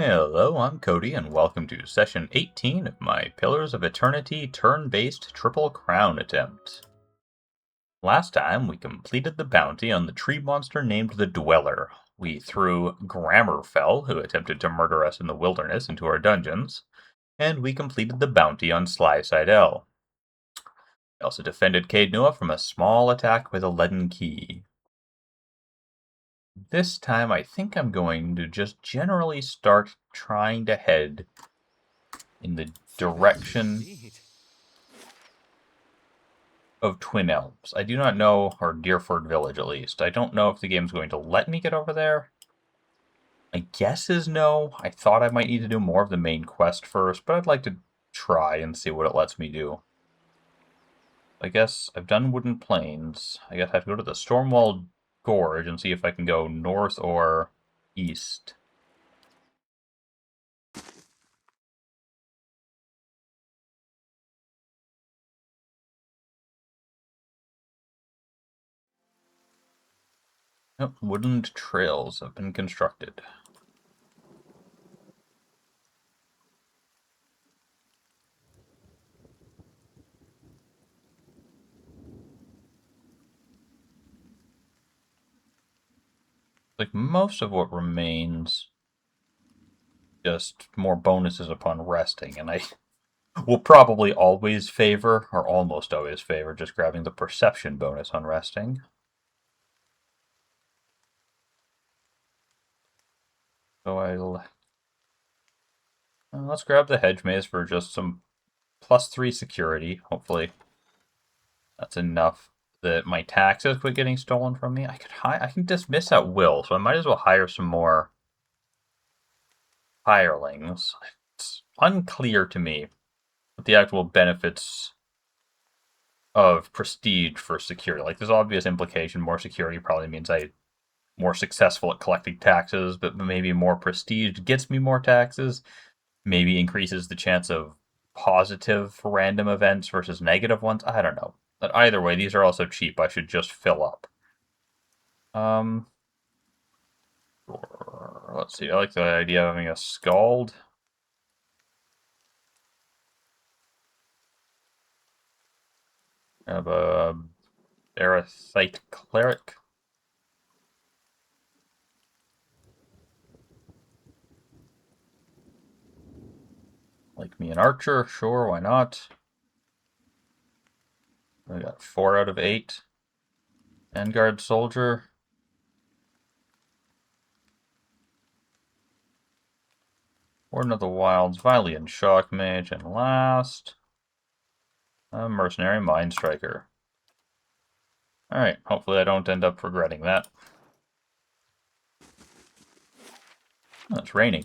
Hello, I'm Cody, and welcome to Session 18 of my Pillars of Eternity turn-based Triple Crown attempt. Last time, we completed the bounty on the tree monster named the Dweller. We threw Grammarfell, who attempted to murder us in the wilderness, into our dungeons, and we completed the bounty on Sly Sidel. We also defended Caednua from a small attack with a leaden key. This time, I think I'm going to just generally start trying to head in the direction of Twin Elms. I do not know, or Deerford Village at least. I don't know if the game's going to let me get over there. My guess is no. I thought I might need to do more of the main quest first, but I'd like to try and see what it lets me do. I guess I've done Wooden Plains. I guess I have to go to the Stormwall Gorge and see if I can go north or east. Yep, wooden trails have been constructed. Like most of what remains, just more bonuses upon resting, and I will probably always favor, or almost always favor, just grabbing the perception bonus on resting. So let's grab the hedge maze for just some +3 security. Hopefully that's enough that my taxes quit getting stolen from me. I can dismiss at will, so I might as well hire some more hirelings. It's unclear to me what the actual benefits of prestige for security. Like, there's obvious implication. More security probably means I'm more successful at collecting taxes, but maybe more prestige gets me more taxes. Maybe increases the chance of positive random events versus negative ones. I don't know. But either way, these are also cheap. I should just fill up. Let's see. I like the idea of having a Scald. I have a Erathite Cleric. Like me an Archer, sure, why not? I got 4 out of 8. Vanguard Soldier. Warden of the Wilds, Vilean Shock Mage, and last, a Mercenary Mind Striker. Alright, hopefully I don't end up regretting that. Oh, it's raining.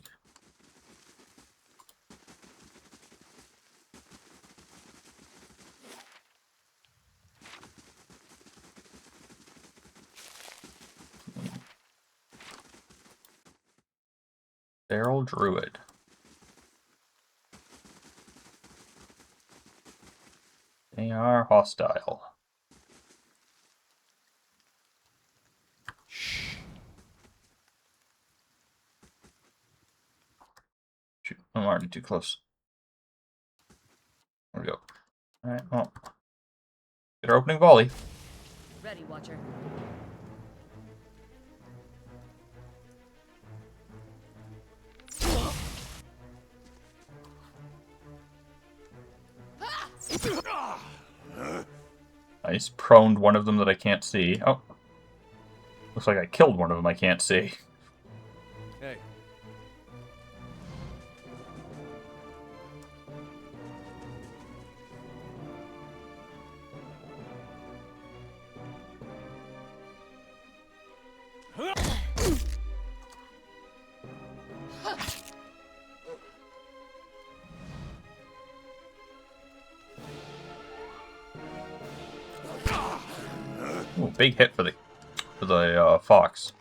Feral Druid. They are hostile. Shoot, I'm already too close. There we go. Alright, well. Get our opening volley. Ready, Watcher. Nice. Proned one of them that I can't see. Oh. Looks like I killed one of them I can't see. Hey. Ooh, big hit for the fox.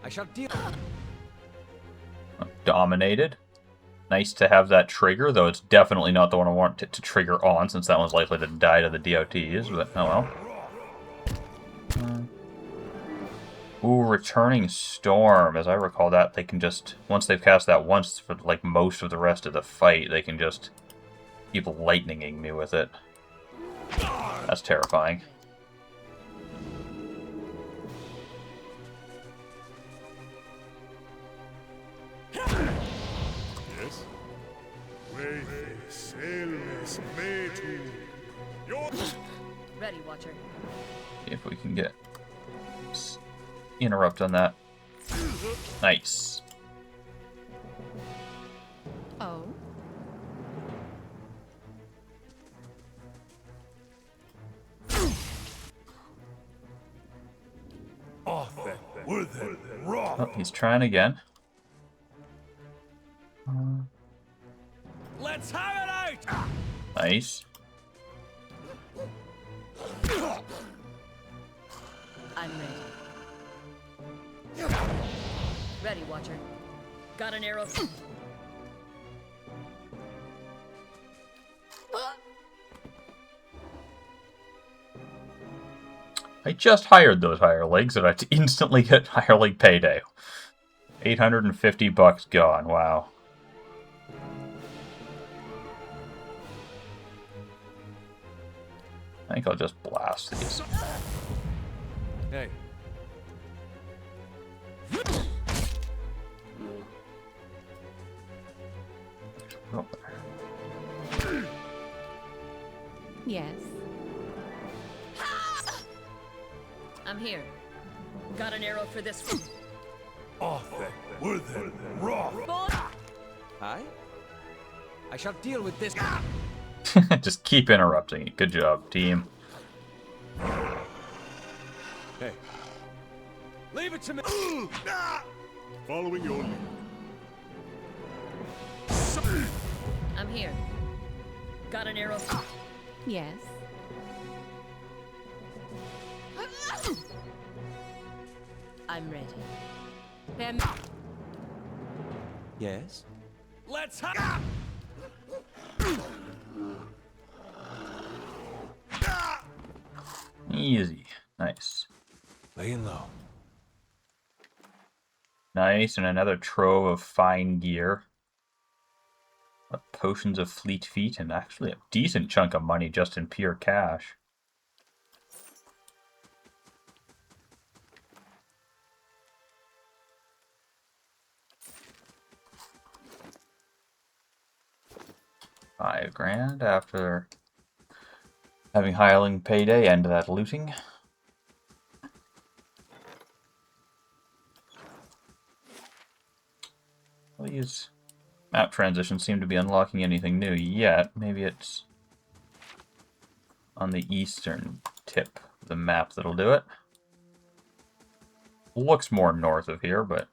I shall deal. Dominated. Nice to have that trigger, though it's definitely not the one I want it to trigger on, since that one's likely to die to the DOTs, but oh well. Ooh, Returning Storm. As I recall that, they can just... Once they've cast that once for, like, most of the rest of the fight, they can just keep lightninging me with it. That's terrifying. Yes? Ready, Watcher. See if we can get interrupt on that. Nice. Oh. Oh, he's trying again. Let's have it out! Nice. I'm ready. Ready, Watcher. Got an arrow. I just hired those hirelings and I instantly get hireling payday. $850 gone. Wow. I think I'll just blast these. Hey. Oh. Yes. I'm here. Got an arrow for this one. Aye? I shall deal with this. Just keep interrupting it. Good job, team. Hey. Leave it to me. Following your lead. I'm here. Got an arrow. Yes. I'm ready. Yes? Let's have Easy. Nice. laying low. Nice, and another trove of fine gear. Potions of Fleet Feet, and actually a decent chunk of money just in pure cash. $5,000 after having hireling payday and that looting. These map transitions seem to be unlocking anything new yet. Maybe it's on the eastern tip of the map that'll do it. Looks more north of here, but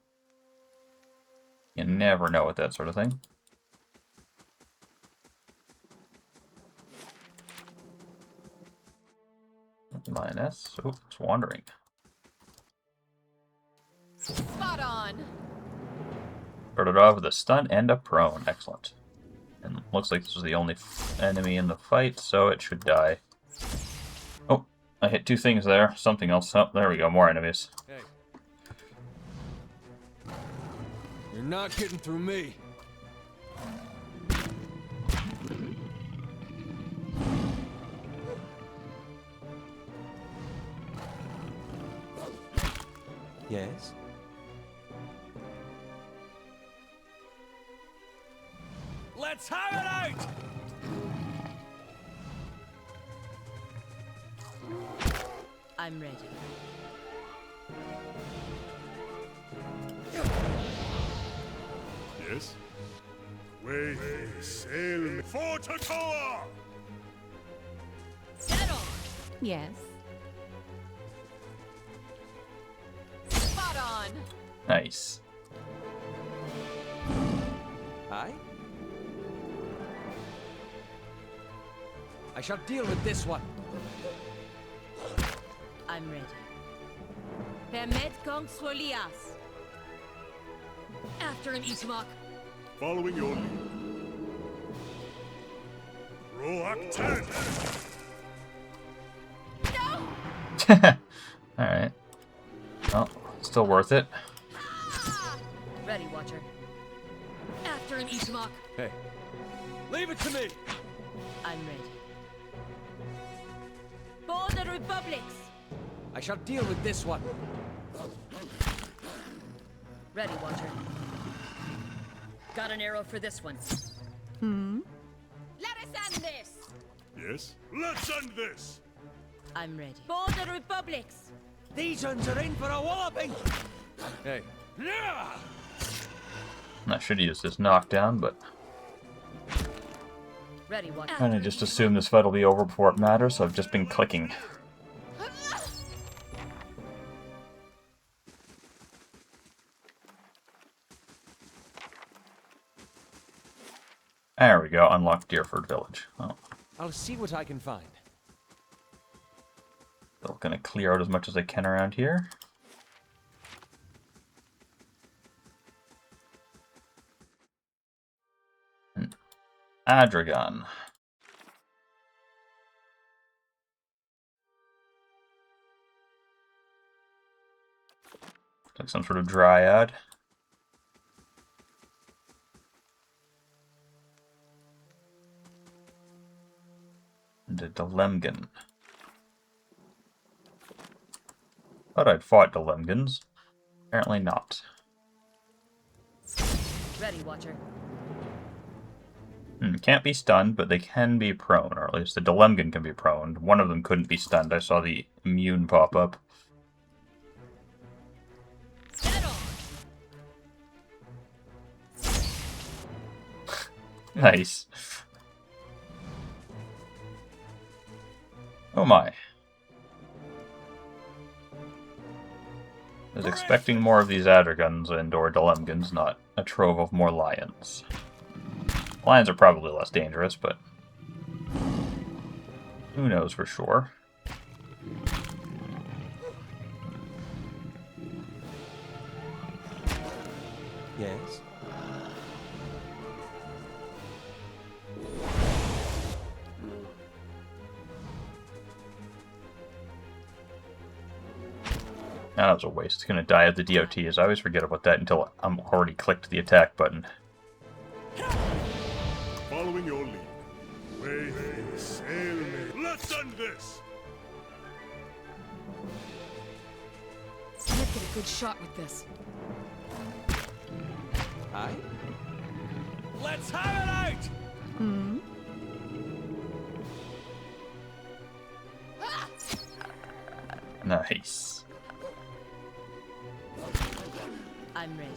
you never know with that sort of thing. Lioness. Oh, it's wandering. Spot on. Started off with a stun and a prone. Excellent. And looks like this was the only enemy in the fight, so it should die. Oh, I hit two things there. Something else. Oh, there we go. More enemies. Hey. You're not getting through me. Yes? Let's have it out! I'm ready. Yes? Way sail me. For Totoa! Dead on. Yes. Spot on. Nice. Aye? I shall deal with this one. I'm ready. Permet kong swolias. After him, Itamok. Following your lead. Roak 10! No! Alright. Well, Still worth it. Ready, Watcher. After an Ishmak. Hey, leave it to me! I'm ready. For the Republics! I shall deal with this one. Ready, Watcher. Got an arrow for this one. Let us end this! Yes? Let's end this! I'm ready. For the Republics! These ones are in for a walloping! Hey. Yeah! I should use this knockdown, but Ready, Watcher. kind of just assume this fight will be over before it matters, so I've just been clicking. There we go, unlock Deerford Village. Oh, I'll see what I can find. still gonna clear out as much as I can around here. Adragon. Like some sort of dryad. And a Doemenel. Thought I'd fought Doemenels. Apparently not. Ready, Watcher. Can't be stunned, but they can be prone, or at least the Doemenel can be prone. One of them couldn't be stunned. I saw the immune pop up. Get on! Nice. Oh my. I was expecting more of these Adragons and or Doemenels, not a trove of more lions. Lions are probably less dangerous, but who knows for sure. Yes? That was a waste. It's gonna die at the DOTs. I always forget about that until I'm already clicked the attack button. Following your lead. Way, sail me. Let's end this! Let's get a good shot with this. Aye? Let's have it out! Nice. I'm ready.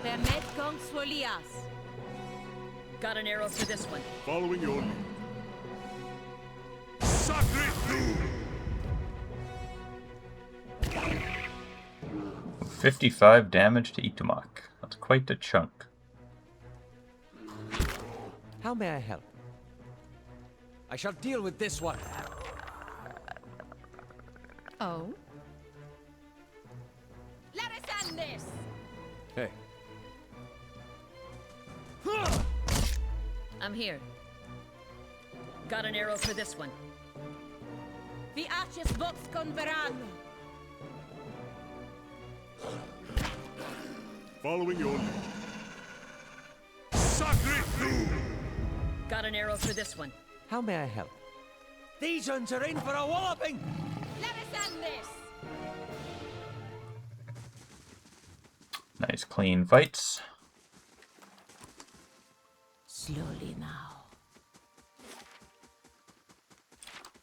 Permet kong swolias. Got an arrow for this one. Following your lead. Sacred Doom! 55 damage to Itumak. That's quite a chunk. How may I help? I shall deal with this one. Oh? Let us end this! Hey. I'm here. Got an arrow for this one. The arches vox converan. Following your lead. Sacred Doom! Got an arrow for this one. How may I help? These ones are in for a walloping! Let us end this! Nice clean fights. Slowly now.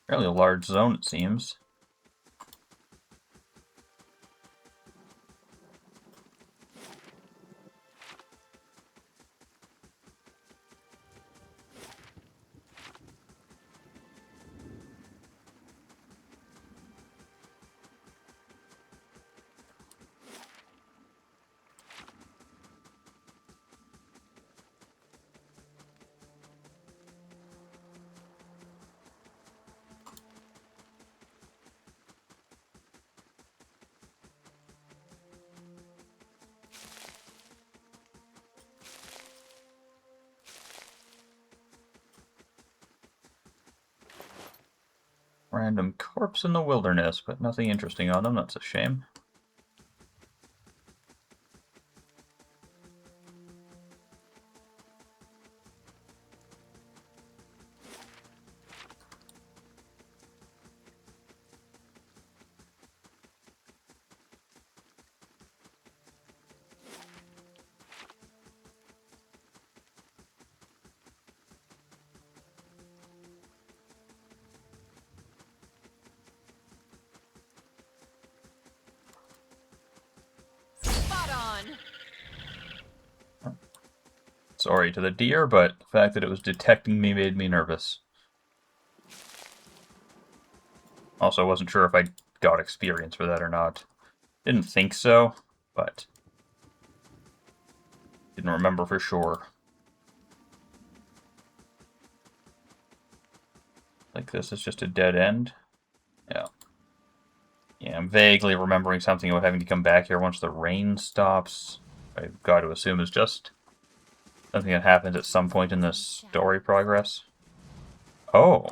Fairly a large zone, it seems. Random corpse in the wilderness, but nothing interesting on them. That's a shame. on. Sorry to the deer, but the fact that it was detecting me made me nervous. Also, I wasn't sure if I got experience for that or not. Didn't think so, but didn't remember for sure. Like this is just a dead end. Yeah. Yeah, I'm vaguely remembering something about having to come back here once the rain stops. I've got to assume is just something that happens at some point in the story progress. Oh.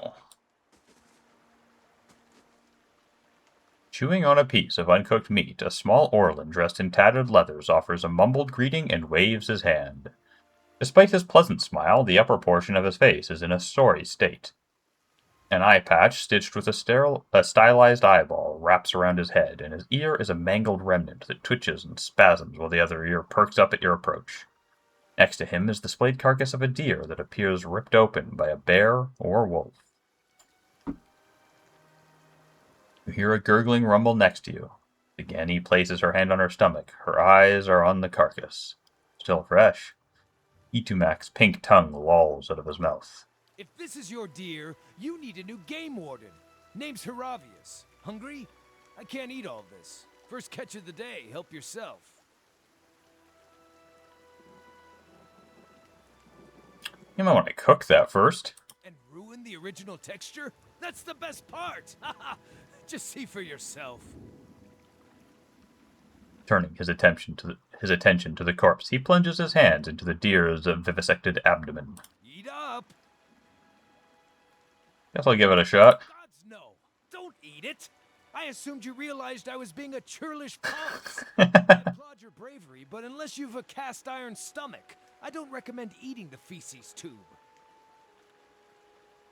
Chewing on a piece of uncooked meat, a small Orlan dressed in tattered leathers offers a mumbled greeting and waves his hand. Despite his pleasant smile, the upper portion of his face is in a sorry state. An eye patch, stitched with a stylized eyeball, wraps around his head, and his ear is a mangled remnant that twitches and spasms while the other ear perks up at your approach. Next to him is the splayed carcass of a deer that appears ripped open by a bear or wolf. You hear a gurgling rumble next to you. Again, he places her hand on her stomach. Her eyes are on the carcass. Still fresh. Itumak's pink tongue lolls out of his mouth. If this is your deer, you need a new game warden. Name's Heravius. Hungry? I can't eat all this. First catch of the day, help yourself. You might want to cook that first. And ruin the original texture? That's the best part! Just see for yourself. Turning his attention to the corpse, he plunges his hands into the deer's vivisected abdomen. Eat up! Guess I'll give it a shot. Gods, no! Don't eat it! I assumed you realized I was being a churlish ponce. I applaud your bravery, but unless you've a cast iron stomach, I don't recommend eating the feces tube.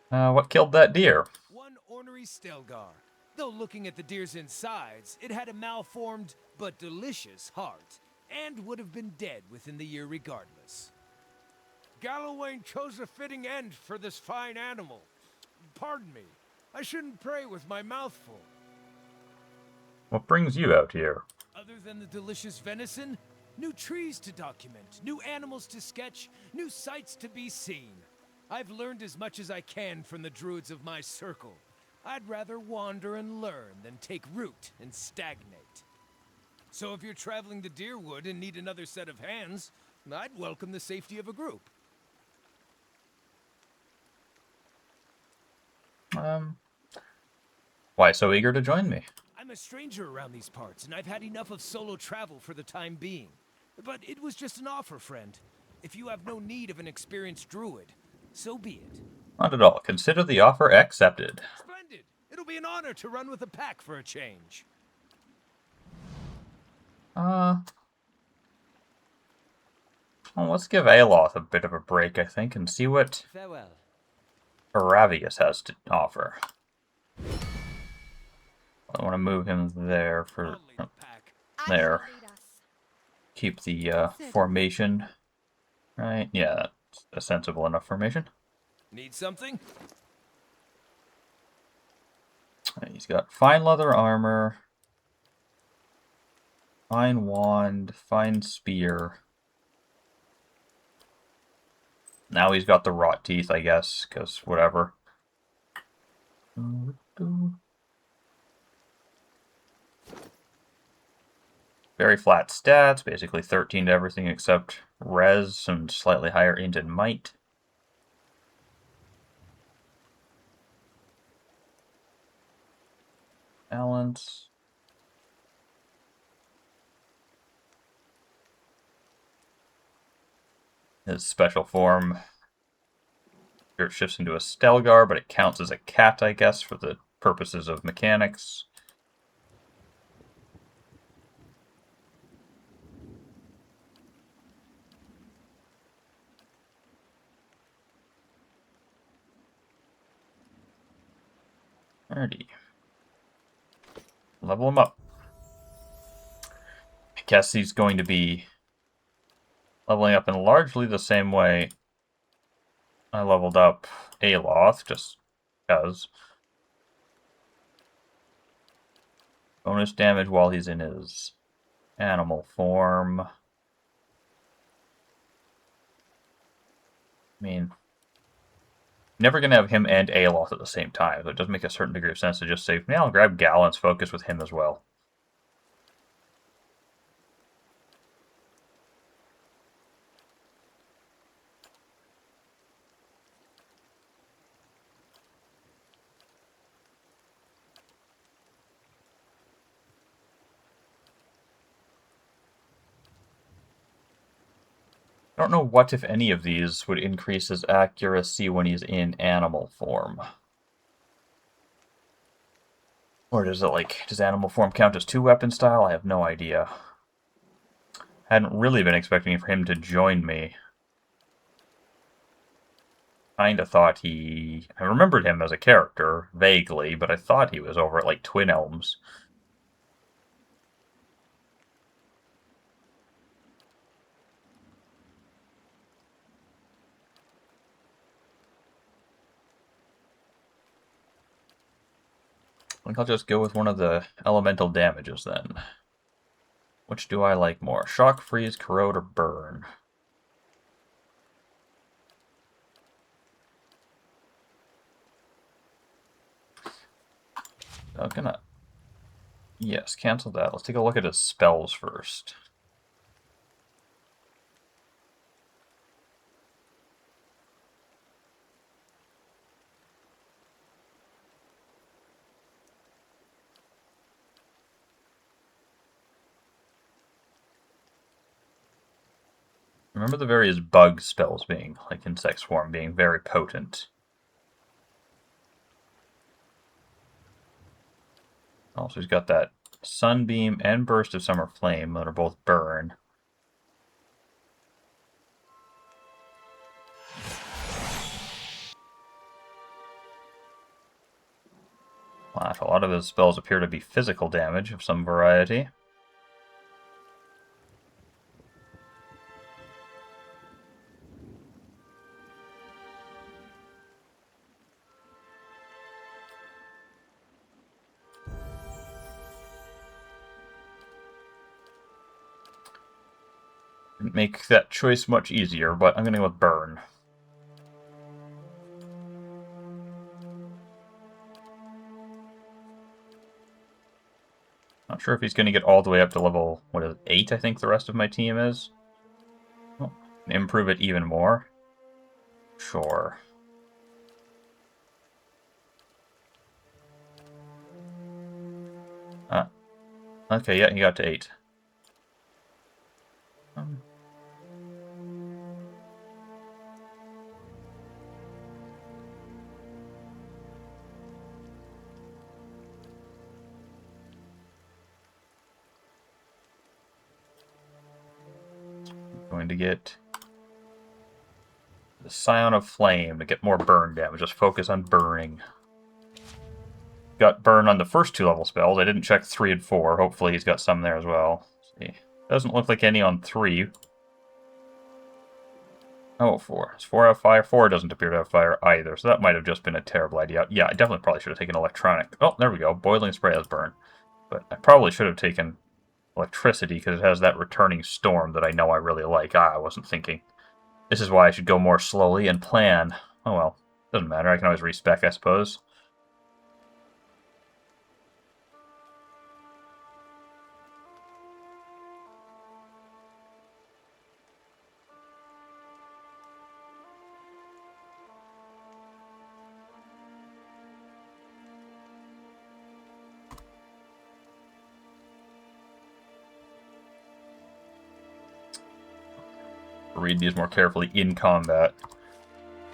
What killed that deer? One ornery Stelgar. Though looking at the deer's insides, it had a malformed but delicious heart, and would have been dead within the year regardless. Gallowayne chose a fitting end for this fine animal. Pardon me, I shouldn't pray with my mouth full. What brings you out here? Other than the delicious venison, new trees to document, new animals to sketch, new sights to be seen. I've learned as much as I can from the druids of my circle. I'd rather wander and learn than take root and stagnate. So if you're traveling to Deerwood and need another set of hands, I'd welcome the safety of a group. Why so eager to join me? I'm a stranger around these parts, and I've had enough of solo travel for the time being. But it was just an offer, friend. If you have no need of an experienced druid, so be it. Not at all. Consider the offer accepted. Splendid! It'll be an honor to run with a pack for a change. Well, let's give Aloth a bit of a break, I think, and see what Farewell. Heravius has to offer. I want to move him there for... I'll lead the pack. there. Keep the formation. Right, yeah, that's a sensible enough formation. Need something? He's got fine leather armor, fine wand, fine spear. Now he's got the rot teeth, I guess, because whatever. Very flat stats, basically 13 to everything except res and slightly higher int and might. Balance. His special form spirit shifts into a Stelgar, but it counts as a cat, I guess, for the purposes of mechanics. Alrighty. Level him up. I guess he's going to be leveling up in largely the same way I leveled up Aloth, just because. Bonus damage while he's in his animal form. I mean, never gonna have him and Aeloth at the same time, so it does make a certain degree of sense to just say, yeah, I'll grab Gallant's focus with him as well. I don't know what, if any, of these would increase his accuracy when he's in animal form. Or does it, like, does animal form count as 2-weapon style? I have no idea. Hadn't really been expecting for him to join me. Kinda thought he... I remembered him as a character, vaguely, but I thought he was over at, like, Twin Elms. I think I'll just go with one of the elemental damages then. Which do I like more? Shock, freeze, corrode, or burn? I'm gonna... Yes, cancel that. Let's take a look at his spells first. Remember the various bug spells being, like Insect Swarm, being very potent. Also, he's got that Sunbeam and Burst of Summer Flame that are both burn. A lot of his spells appear to be physical damage of some variety. Didn't make that choice much easier, but I'm going to go with Burn. Not sure if he's going to get all the way up to level, what is it, 8, I think the rest of my team is. Oh, improve it even more? Sure. Okay, yeah, he got to 8. Going to get the Scion of Flame to get more burn damage. Just focus on burning. Got burn on the first 2 level spells. I didn't check 3 and 4. Hopefully he's got some there as well. Let's see. Doesn't look like any on 3. Oh, 4. It's 4 out of 5. 4 doesn't appear to have fire either, so that might have just been a terrible idea. Yeah, I definitely probably should have taken electronic. Oh, there we go. Boiling Spray has burn. But I probably should have taken electricity because it has that returning storm that I know I really like. I wasn't thinking. This is why I should go more slowly and plan. Oh well, doesn't matter. I can always respec, I suppose. Read these more carefully in combat.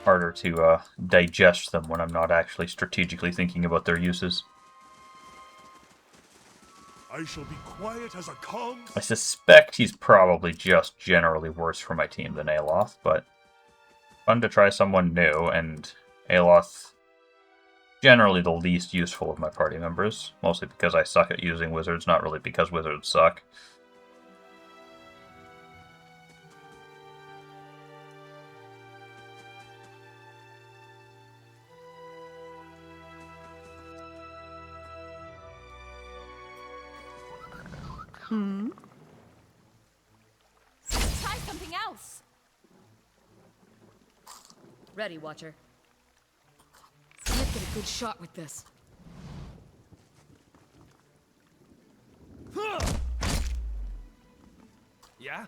Harder to digest them when I'm not actually strategically thinking about their uses. I shall be quiet as a calm. I suspect he's probably just generally worse for my team than Aeloth, but fun to try someone new, and Aeloth generally the least useful of my party members, mostly because I suck at using wizards, not really because wizards suck. Ready, Watcher. Let's get a good shot with this. Yeah?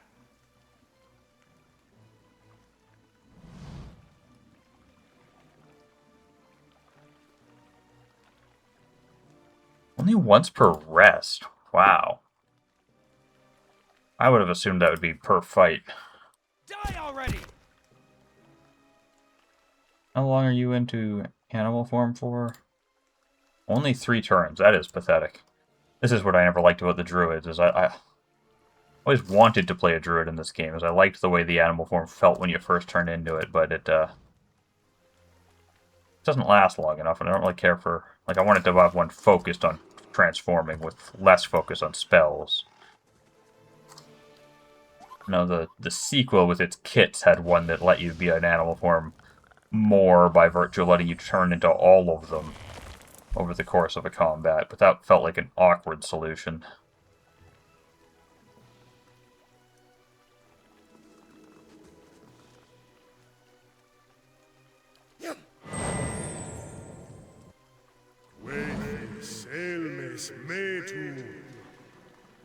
Only once per rest. Wow. I would have assumed that would be per fight. Die already! How long are you into animal form for? Only 3 turns. That is pathetic. This is what I never liked about the druids, is I always wanted to play a druid in this game, as I liked the way the animal form felt when you first turned into it, but it doesn't last long enough, and I don't really care for... Like, I wanted to have one focused on transforming, with less focus on spells. No, the sequel with its kits had one that let you be an animal form more by virtue of letting you turn into all of them over the course of a combat, but that felt like an awkward solution.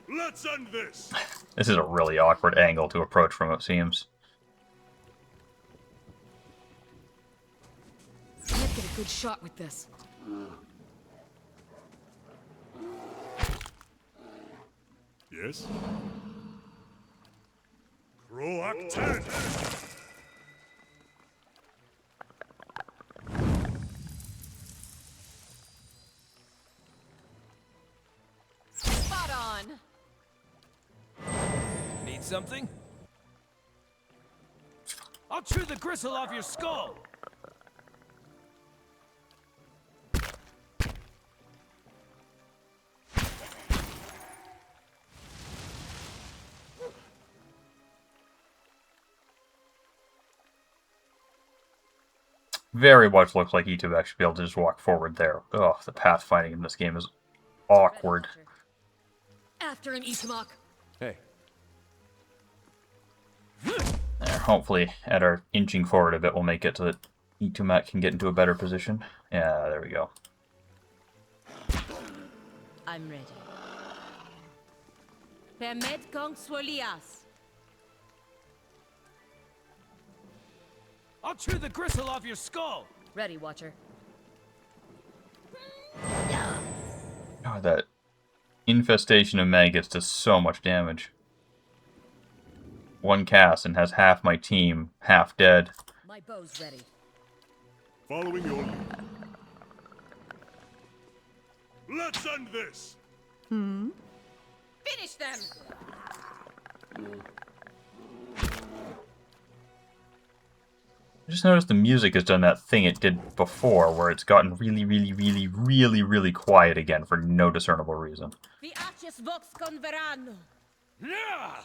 Let's end this! This is a really awkward angle to approach from, it seems. Let's get a good shot with this. Yes? Proactive! Spot on. Need something? I'll chew the gristle off your skull! Very much looks like E2 actually be able to just walk forward there. Ugh, the pathfinding in this game is awkward. After him, Itamok. Hey. There, hopefully, at our inching forward a bit, we'll make it so that E2 can get into a better position. Yeah, there we go. I'm ready. Permet kong swolias. I'll chew the gristle off your skull! Ready, Watcher. God, that infestation of maggots does so much damage. One cast and has half my team half dead. My bow's ready. Following your lead. Let's end this! Finish them! I just noticed the music has done that thing it did before, where it's gotten really quiet again for no discernible reason. Vi aces vox converano. Yeah!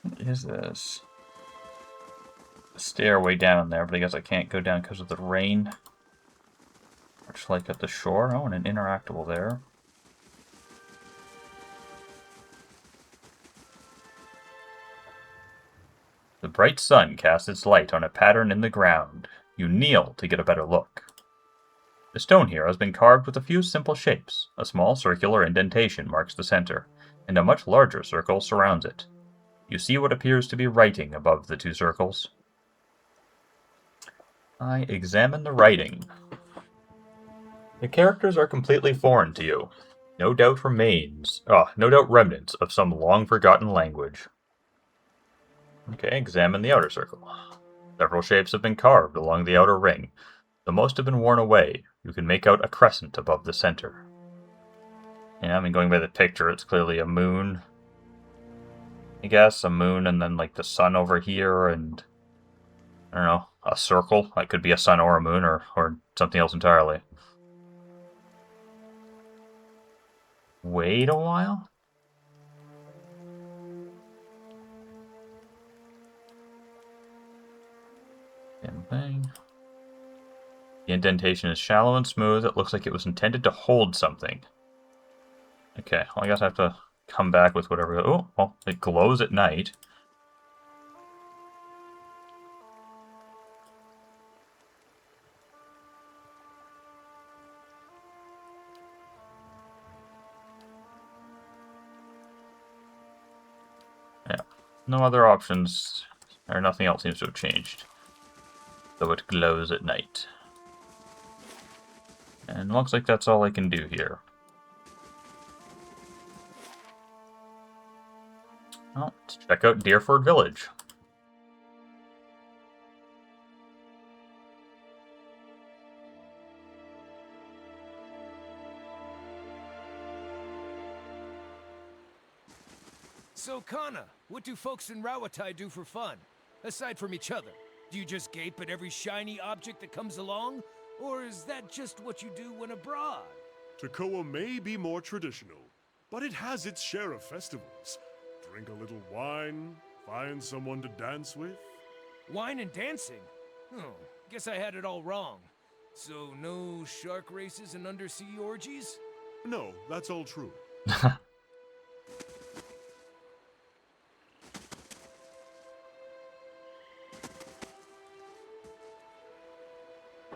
What is this? A stairway down there, but I guess I can't go down because of the rain. Much like at the shore. Oh, and an interactable there. The bright sun casts its light on a pattern in the ground. You kneel to get a better look. The stone here has been carved with a few simple shapes. A small circular indentation marks the center, and a much larger circle surrounds it. You see what appears to be writing above the two circles. I examine the writing. The characters are completely foreign to you. No doubt remnants of some long-forgotten language. Okay, examine the outer circle. Several shapes have been carved along the outer ring. The most have been worn away. You can make out a crescent above the center. Yeah, I mean, going by the picture, it's clearly a moon. I guess, a moon and then, like, the sun over here and... I don't know, a circle. That could be a sun or a moon or something else entirely. Wait a while? Same thing. The indentation is shallow and smooth. It looks like it was intended to hold something. Okay, well, I guess I have to come back with whatever... Oh, well, it glows at night. Yeah, no other options, or nothing else seems to have changed. Though it glows at night. And looks like that's all I can do here. Well, let's check out Deerford Village. So, Kana, what do folks in Rawatai do for fun? Aside from each other, do you just gape at every shiny object that comes along? Or is that just what you do when abroad? Tekoa may be more traditional, but it has its share of festivals. Drink a little wine, find someone to dance with. Wine and dancing? Oh, guess I had it all wrong. So, no shark races and undersea orgies? No, that's all true.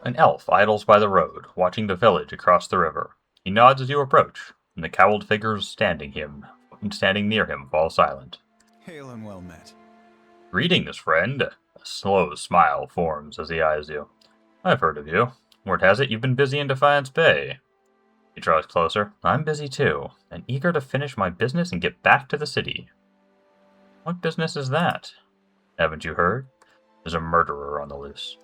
An elf idles by the road, watching the village across the river. He nods as you approach, and the cowled figures standing near him fall silent. Hail and well met. Greetings, friend. A slow smile forms as he eyes you. I've heard of you. Word has it you've been busy in Defiance Bay. He draws closer. I'm busy too, and eager to finish my business and get back to the city. What business is that? Haven't you heard? There's a murderer on the loose.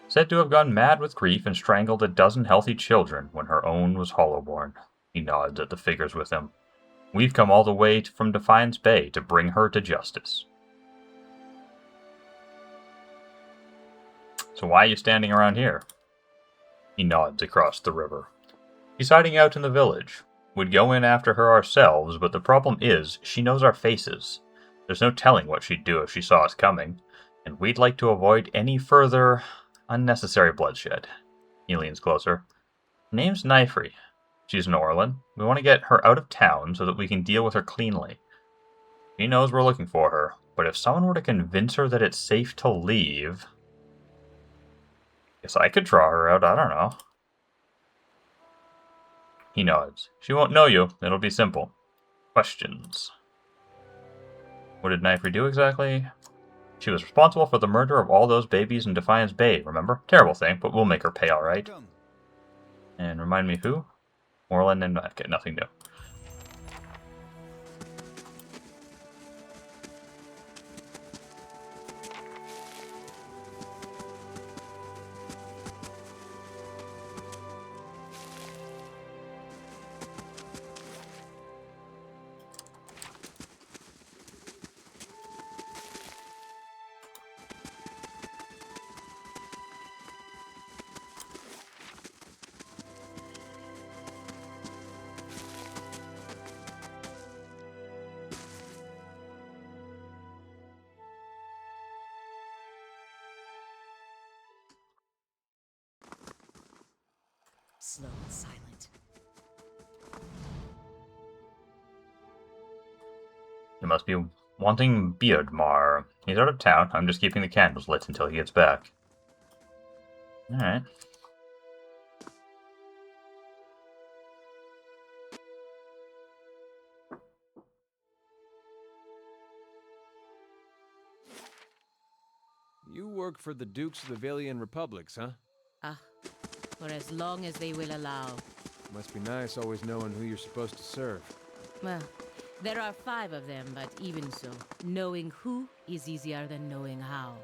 Said to have gone mad with grief and strangled a dozen healthy children when her own was hollowborn. He nods at the figures with him. We've come all the way from Defiance Bay to bring her to justice. So why are you standing around here? He nods across the river. She's hiding out in the village. We'd go in after her ourselves, but the problem is, she knows our faces. There's no telling what she'd do if she saw us coming, and we'd like to avoid any further unnecessary bloodshed. He leans closer. Her name's Nifri. She's an Orlan. We want to get her out of town so that we can deal with her cleanly. She knows we're looking for her, but if someone were to convince her that it's safe to leave... Guess I could draw her out, I don't know. He nods. She won't know you. It'll be simple. Questions. What did Nifri do exactly? She was responsible for the murder of all those babies in Defiance Bay, remember? Terrible thing, but we'll make her pay alright. And remind me who? Orlan and... Okay, nothing new. Slow and silent. You must be wanting Beardmar. He's out of town. I'm just keeping the candles lit until he gets back. Alright. You work for the Dukes of the Valian Republics, huh? Ah, for as long as they will allow. Must be nice always knowing who you're supposed to serve. Well, there are 5 of them, but even so, knowing who is easier than knowing how.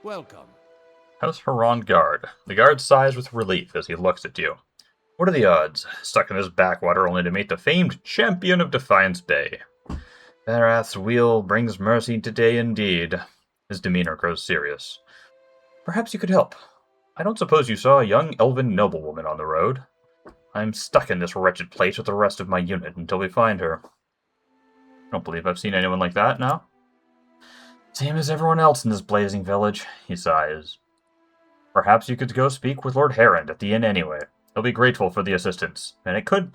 Welcome. House Haran Guard. The guard sighs with relief as he looks at you. What are the odds? Stuck in this backwater only to meet the famed champion of Defiance Bay. Barath's wheel brings mercy today indeed. His demeanor grows serious. Perhaps you could help. I don't suppose you saw a young elven noblewoman on the road. I'm stuck in this wretched place with the rest of my unit until we find her. I don't believe I've seen anyone like that, no? Same as everyone else in this blazing village, he sighs. Perhaps you could go speak with Lord Herond at the inn anyway. He'll be grateful for the assistance, and it could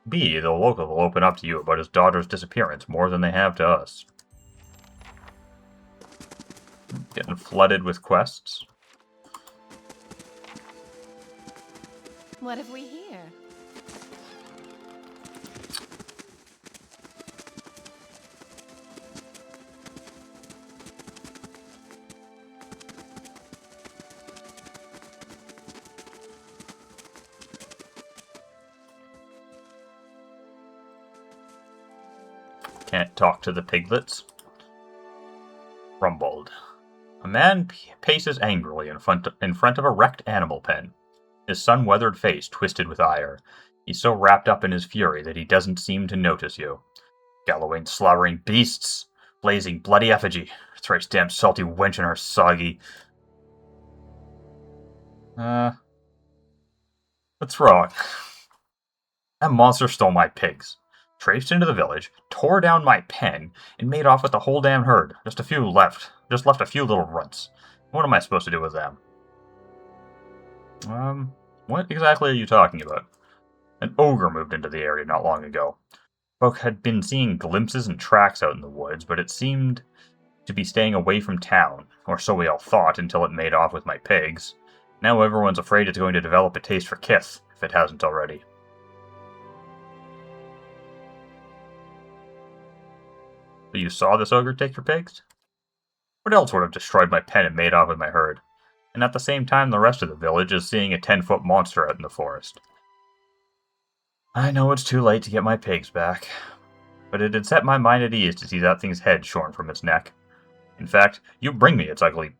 be the local will open up to you about his daughter's disappearance more than they have to us. Getting flooded with quests. What have we here? Can't talk to the piglets. Rumbled. A man paces angrily in front of a wrecked animal pen. His sun-weathered face twisted with ire. He's so wrapped up in his fury that he doesn't seem to notice you. Gallowing slobbering beasts! Blazing bloody effigy! Thrice damned salty wench and her soggy... What's wrong? That monster stole my pigs. Traipsed into the village, tore down my pen, and made off with the whole damn herd. Just left a few little runts. What am I supposed to do with them? What exactly are you talking about? An ogre moved into the area not long ago. Folk had been seeing glimpses and tracks out in the woods, but it seemed to be staying away from town, or so we all thought until it made off with my pigs. Now everyone's afraid it's going to develop a taste for kith, if it hasn't already. So you saw this ogre take your pigs? What else would have destroyed my pen and made off with my herd? And at the same time the rest of the village is seeing a 10-foot monster out in the forest. I know it's too late to get my pigs back, but it had set my mind at ease to see that thing's head shorn from its neck. In fact, you bring its ugly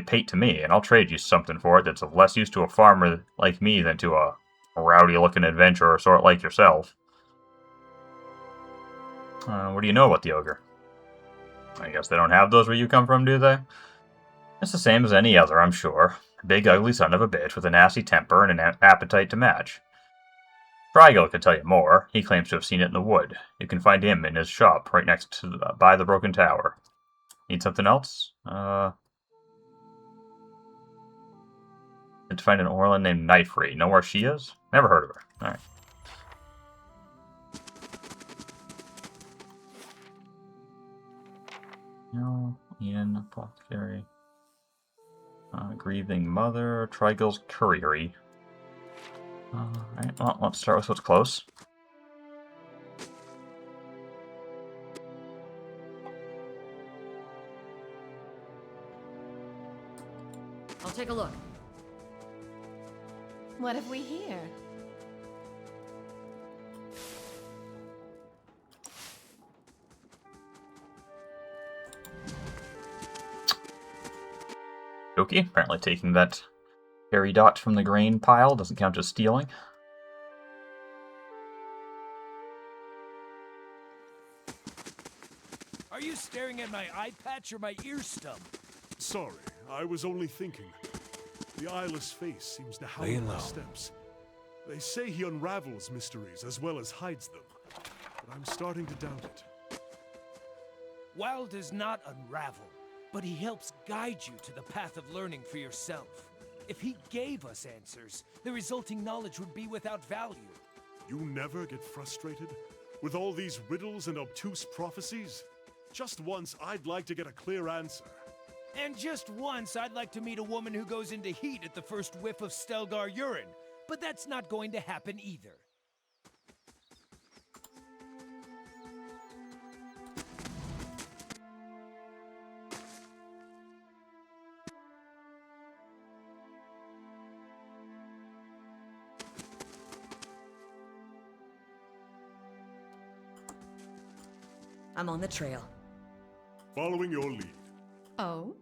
pate to me, and I'll trade you something for it that's of less use to a farmer like me than to a rowdy-looking adventurer sort like yourself. What do you know about the ogre? I guess they don't have those where you come from, do they? It's the same as any other, I'm sure. A big, ugly son of a bitch with a nasty temper and an appetite to match. Trigal could tell you more. He claims to have seen it in the wood. You can find him in his shop right next to by the broken tower. Need something else? Need to find an Orlin named Knifery. Know where she is? Never heard of her. Alright. No, Ian, Apothecary. Grieving Mother, Trigal's Curriery. Alright, well, let's start with what's close. I'll take a look. What have we here? Okay, apparently taking that hairy dot from the grain pile doesn't count as stealing. Are you staring at my eye patch or my ear stump? Sorry, I was only thinking. The eyeless face seems to hound my steps. They say he unravels mysteries as well as hides them, but I'm starting to doubt it. Wild does not unravel, but he helps guide you to the path of learning for yourself. If he gave us answers, the resulting knowledge would be without value. You never get frustrated with all these riddles and obtuse prophecies? Just once, I'd like to get a clear answer. And just once, I'd like to meet a woman who goes into heat at the first whiff of Stelgar urine. But that's not going to happen either. I'm on the trail. Following your lead. Oh?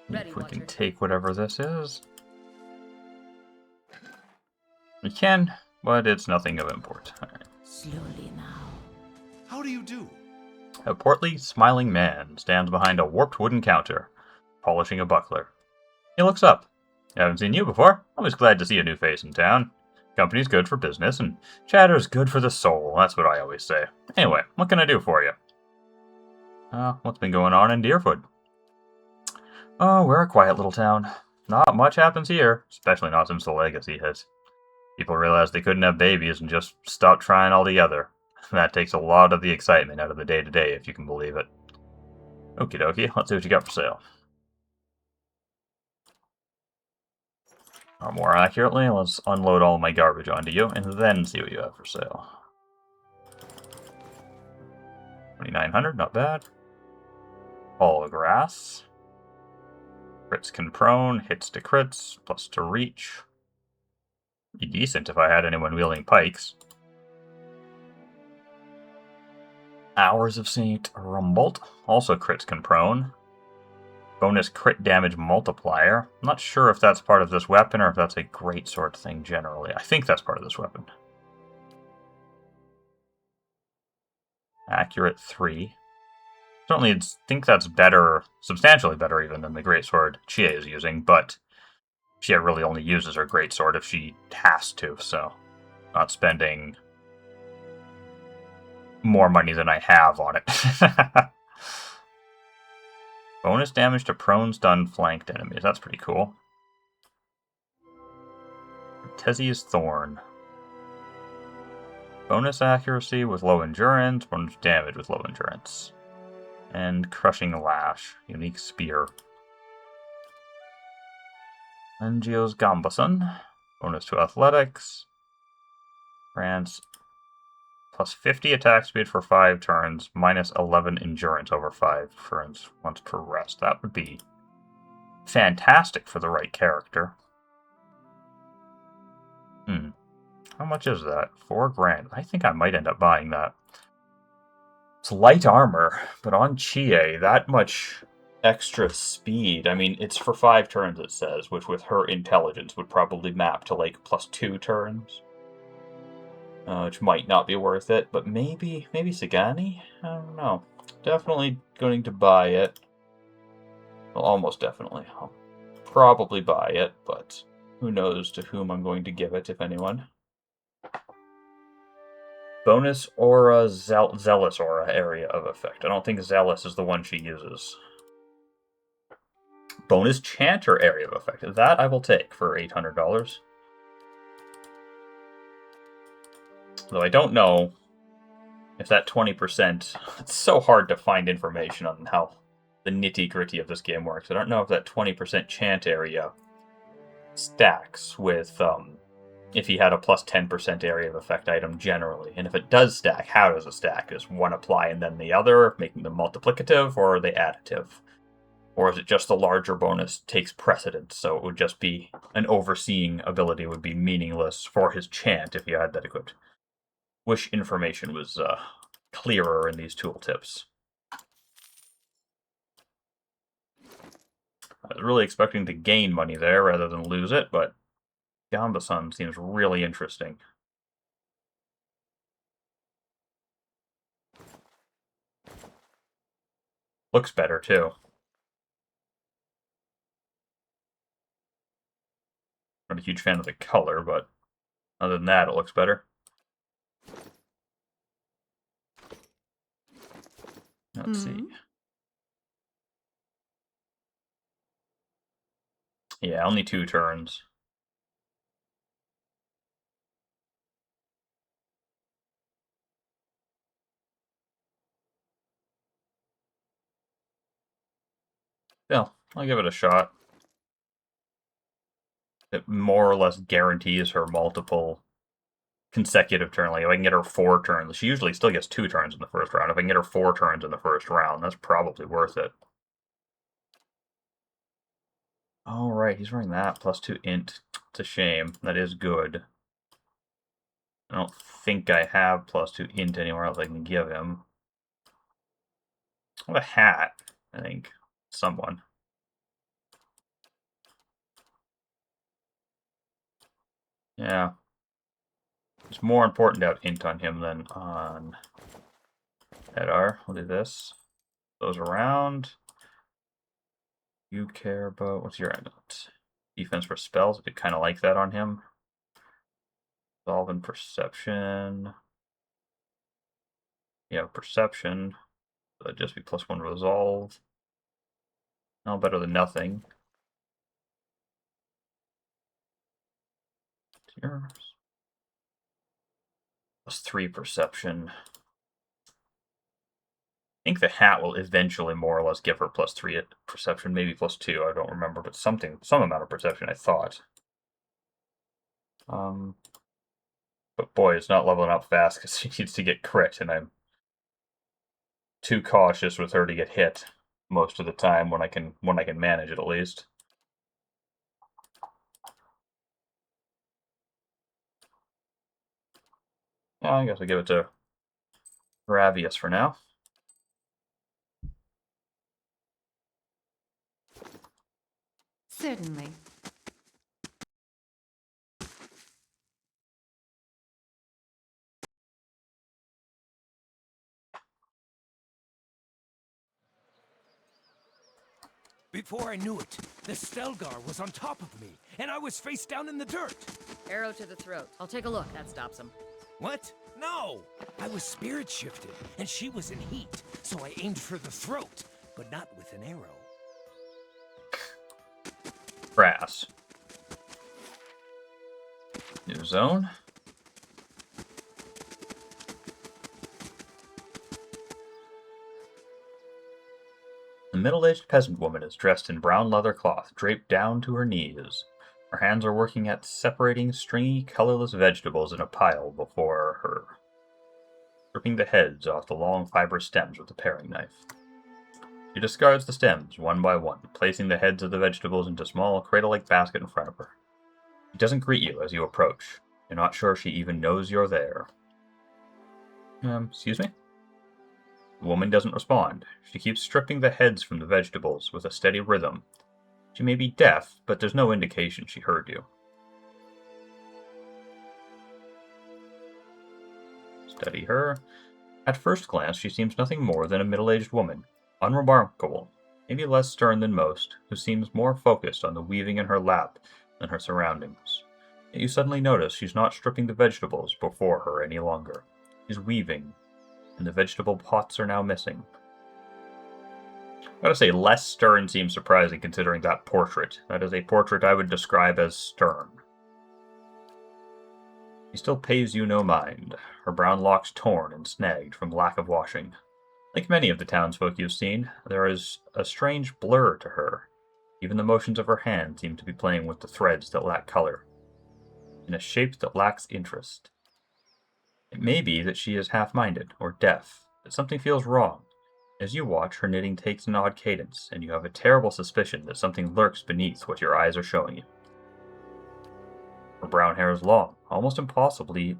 Ready, If we Watcher. can take whatever this is. We can, but it's nothing of import. Alright. Slowly now. How do you do? A portly, smiling man stands behind a warped wooden counter, polishing a buckler. He looks up. I haven't seen you before. Always glad to see a new face in town. Company's good for business, and chatter's good for the soul. That's what I always say. Anyway, what can I do for you? What's been going on in Deerfoot? Oh, we're a quiet little town. Not much happens here, especially not since the legacy hit. People realized they couldn't have babies and just stopped trying altogether. That takes a lot of the excitement out of the day-to-day, if you can believe it. Okie dokie, let's see what you got for sale. Or more accurately, let's unload all my garbage onto you, and then see what you have for sale. 2,900, not bad. All grass. Crits can prone, hits to crits, plus to reach. Be decent if I had anyone wielding pikes. Hours of St. Rumbold, also crits can prone. Bonus crit damage multiplier. I'm not sure if that's part of this weapon or if that's a greatsword thing generally. I think that's part of this weapon. Accurate 3. Certainly think that's better, substantially better even than the greatsword Chie is using, but Chie really only uses her greatsword if she has to, so not spending more money than I have on it. Bonus damage to prone, stunned, flanked enemies. That's pretty cool. Tezi's Thorn. Bonus accuracy with low endurance, bonus damage with low endurance. And Crushing Lash. Unique Spear. Angio's Gambason. Bonus to athletics. Grants plus 50 attack speed for 5 turns, minus 11 endurance over 5 turns once per rest. That would be fantastic for the right character. How much is that? 4 grand. I think I might end up buying that. It's light armor, but on Chie, that much extra speed. I mean, it's for 5 turns, it says, which with her intelligence would probably map to like plus 2 turns. Which might not be worth it, but maybe Sagani? I don't know. Definitely going to buy it. Well, almost definitely. I'll probably buy it, but who knows to whom I'm going to give it, if anyone. Bonus aura, zealous aura area of effect. I don't think zealous is the one she uses. Bonus chanter area of effect. That I will take for $800. Though I don't know if that 20%... It's so hard to find information on how the nitty-gritty of this game works. I don't know if that 20% chant area stacks with if he had a plus 10% area of effect item generally. And if it does stack, how does it stack? Does one apply and then the other, making them multiplicative, or are they additive? Or is it just the larger bonus takes precedence, so it would just be an overseeing ability would be meaningless for his chant if you had that equipped. Wish information was clearer in these tooltips. I was really expecting to gain money there rather than lose it, but Gambason seems really interesting. Looks better, too. Not a huge fan of the color, but other than that, it looks better. Let's see. Yeah, only 2 turns. Yeah, I'll give it a shot. It more or less guarantees her multiple consecutive turns. Like, if I can get her 4 turns, she usually still gets 2 turns in the first round. If I can get her 4 turns in the first round, that's probably worth it. Oh, right, he's wearing that. Plus 2 int. It's a shame. That is good. I don't think I have plus 2 int anywhere else I can give him. I have a hat, I think. Someone. Yeah. It's more important to have int on him than on Edar. We'll do this. Those around. You care about... What's your defense for spells? I did kind of like that on him. Resolve and perception. Yeah, perception. So that'd just be +1 resolve. All better than nothing. Tears. +3 perception. I think the hat will eventually more or less give her +3 perception, maybe +2, I don't remember, but some amount of perception, I thought. But boy, it's not leveling up fast because she needs to get crit, and I'm too cautious with her to get hit most of the time when I can manage it at least. Yeah, I guess I'll give it to Ravius for now. Certainly. Before I knew it, the Stelgar was on top of me, and I was face down in the dirt. Arrow to the throat. I'll take a look. That stops him. What? No! I was spirit shifted, and she was in heat, so I aimed for the throat, but not with an arrow. Brass. New zone. The middle-aged peasant woman is dressed in brown leather cloth, draped down to her knees. Her hands are working at separating stringy, colorless vegetables in a pile before her, stripping the heads off the long fibrous stems with a paring knife. She discards the stems one by one, placing the heads of the vegetables into a small cradle-like basket in front of her. She doesn't greet you as you approach. You're not sure she even knows you're there. Excuse me? The woman doesn't respond. She keeps stripping the heads from the vegetables with a steady rhythm. She may be deaf, but there's no indication she heard you. Study her. At first glance, she seems nothing more than a middle-aged woman, unremarkable, maybe less stern than most, who seems more focused on the weaving in her lap than her surroundings. Yet you suddenly notice she's not stripping the vegetables before her any longer. She's weaving, and the vegetable pots are now missing. I gotta say, less stern seems surprising considering that portrait. That is a portrait I would describe as stern. She still pays you no mind, her brown locks torn and snagged from lack of washing. Like many of the townsfolk you've seen, there is a strange blur to her. Even the motions of her hand seem to be playing with the threads that lack color, in a shape that lacks interest. It may be that she is half-minded or deaf, that something feels wrong. As you watch, her knitting takes an odd cadence, and you have a terrible suspicion that something lurks beneath what your eyes are showing you. Her brown hair is long, almost impossibly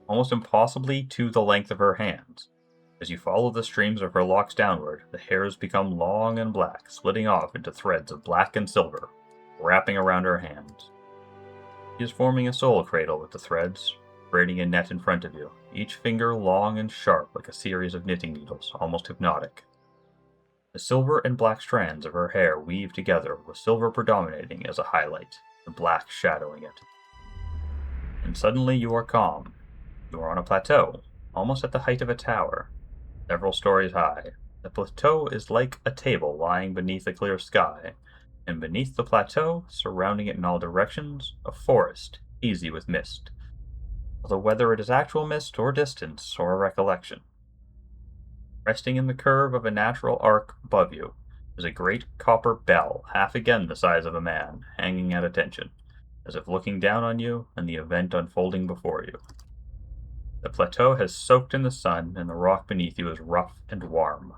to the length of her hands. As you follow the streams of her locks downward, the hairs become long and black, splitting off into threads of black and silver, wrapping around her hands. She is forming a soul cradle with the threads, braiding a net in front of you, each finger long and sharp like a series of knitting needles, almost hypnotic. The silver and black strands of her hair weave together, with silver predominating as a highlight, the black shadowing it. And suddenly you are calm. You are on a plateau, almost at the height of a tower, several stories high. The plateau is like a table lying beneath a clear sky, and beneath the plateau, surrounding it in all directions, a forest, hazy with mist. Although whether it is actual mist or distance or a recollection. Resting in the curve of a natural arc above you is a great copper bell, half again the size of a man, hanging at attention, as if looking down on you and the event unfolding before you. The plateau has soaked in the sun, and the rock beneath you is rough and warm.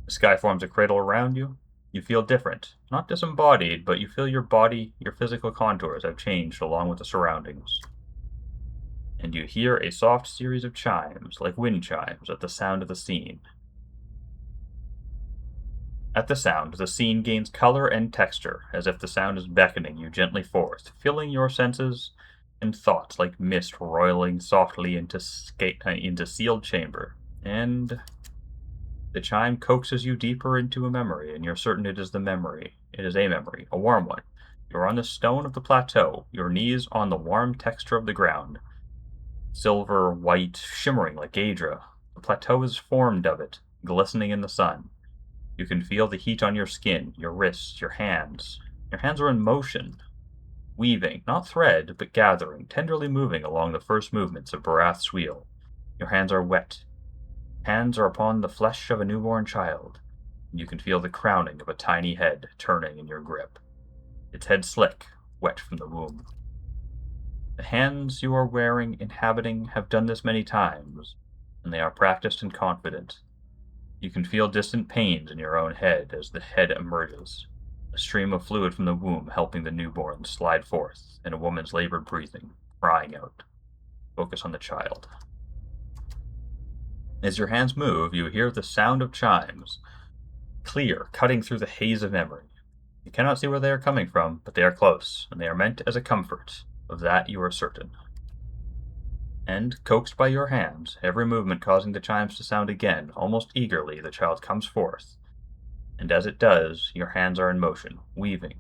The sky forms a cradle around you. You feel different, not disembodied, but you feel your body, your physical contours have changed along with the surroundings. And you hear a soft series of chimes, like wind chimes, at the sound of the scene. At the sound, the scene gains color and texture, as if the sound is beckoning you gently forth, filling your senses and thoughts like mist roiling softly into sealed chamber. And the chime coaxes you deeper into a memory, and you're certain it is the memory. It is a memory, a warm one. You're on the stone of the plateau, your knees on the warm texture of the ground. Silver, white, shimmering like Aedra. The plateau is formed of it, glistening in the sun. You can feel the heat on your skin, your wrists, your hands. Your hands are in motion, weaving, not thread, but gathering, tenderly moving along the first movements of Barath's wheel. Your hands are wet. Hands are upon the flesh of a newborn child, and you can feel the crowning of a tiny head turning in your grip. Its head slick, wet from the womb. The hands you are inhabiting have done this many times, and they are practiced and confident. You can feel distant pains in your own head as the head emerges, a stream of fluid from the womb helping the newborn slide forth, and a woman's labored breathing, crying out. Focus on the child. As your hands move, you hear the sound of chimes, clear, cutting through the haze of memory. You cannot see where they are coming from, but they are close, and they are meant as a comfort. Of that you are certain. And, coaxed by your hands, every movement causing the chimes to sound again, almost eagerly the child comes forth. And as it does, your hands are in motion, weaving,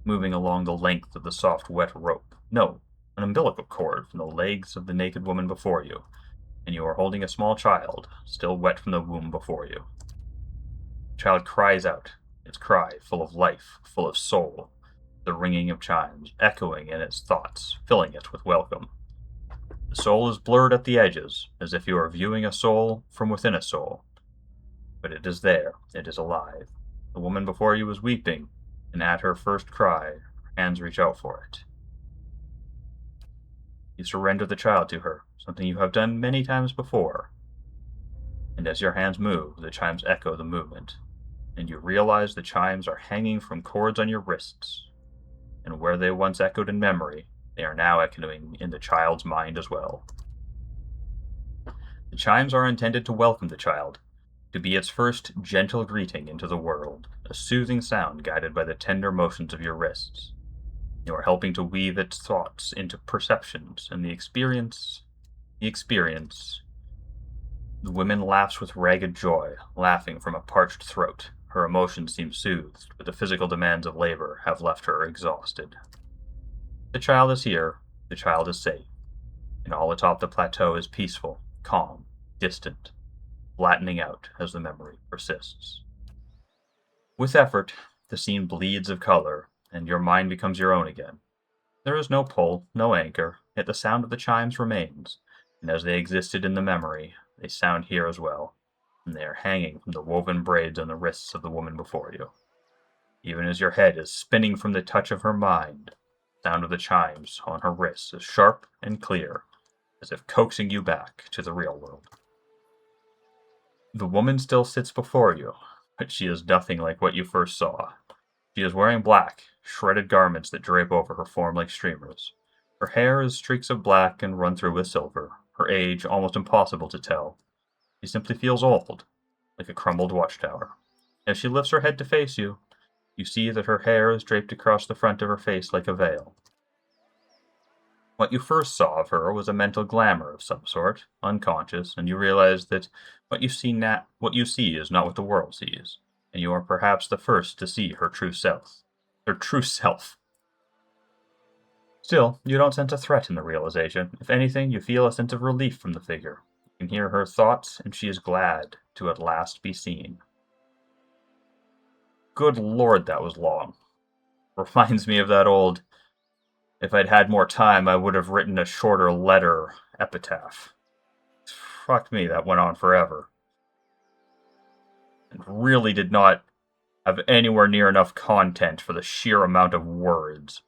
moving along the length of the soft, wet rope. No, an umbilical cord from the legs of the naked woman before you, and you are holding a small child, still wet from the womb before you. The child cries out, its cry full of life, full of soul, the ringing of chimes, echoing in its thoughts, filling it with welcome. The soul is blurred at the edges, as if you are viewing a soul from within a soul. But it is there, it is alive. The woman before you is weeping, and at her first cry, her hands reach out for it. You surrender the child to her, something you have done many times before. And as your hands move, the chimes echo the movement, and you realize the chimes are hanging from cords on your wrists, and where they once echoed in memory, they are now echoing in the child's mind as well. The chimes are intended to welcome the child, to be its first gentle greeting into the world, a soothing sound guided by the tender motions of your wrists. You are helping to weave its thoughts into perceptions, and the experience. The woman laughs with ragged joy, laughing from a parched throat. Her emotions seem soothed, but the physical demands of labor have left her exhausted. The child is here, the child is safe, and all atop the plateau is peaceful, calm, distant, flattening out as the memory persists. With effort, the scene bleeds of color, and your mind becomes your own again. There is no pull, no anchor, yet the sound of the chimes remains, and as they existed in the memory, they sound here as well, and they are hanging from the woven braids on the wrists of the woman before you. Even as your head is spinning from the touch of her mind, the sound of the chimes on her wrists is sharp and clear, as if coaxing you back to the real world. The woman still sits before you, but she is nothing like what you first saw. She is wearing black, shredded garments that drape over her form like streamers. Her hair is streaks of black and run through with silver, her age almost impossible to tell. She simply feels old, like a crumbled watchtower. As she lifts her head to face you, you see that her hair is draped across the front of her face like a veil. What you first saw of her was a mental glamour of some sort, unconscious, and you realize that what you see is not what the world sees, and you are perhaps the first to see her true self. Still, you don't sense a threat in the realization. If anything, you feel a sense of relief from the figure. You can hear her thoughts, and she is glad to at last be seen. Good Lord, that was long. Reminds me of that old, if I'd had more time, I would have written a shorter letter epitaph. Fuck me, that went on forever. And really did not have anywhere near enough content for the sheer amount of words.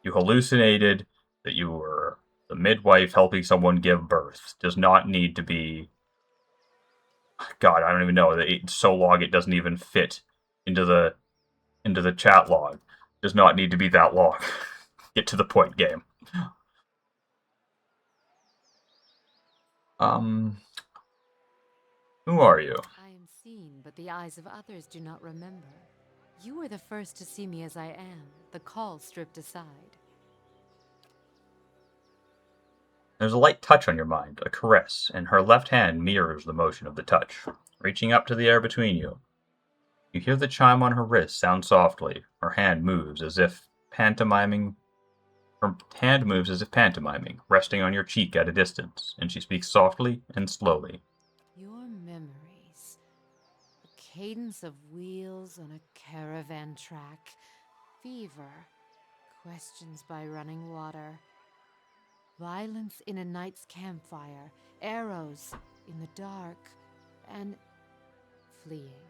You hallucinated that you were the midwife helping someone give birth. Does not need to be... God, I don't even know. It's so long it doesn't even fit into the chat log. Does not need to be that long. Get to the point, game. Who are you? I am seen, but the eyes of others do not remember. You were the first to see me as I am, the call stripped aside. There's a light touch on your mind, a caress, and her left hand mirrors the motion of the touch, reaching up to the air between you. You hear the chime on her wrist sound softly. Her hand moves as if pantomiming, resting on your cheek at a distance, and she speaks softly and slowly. Your memories. cadence of wheels on a caravan track, fever, questions by running water, violence in a night's campfire, arrows in the dark, and fleeing,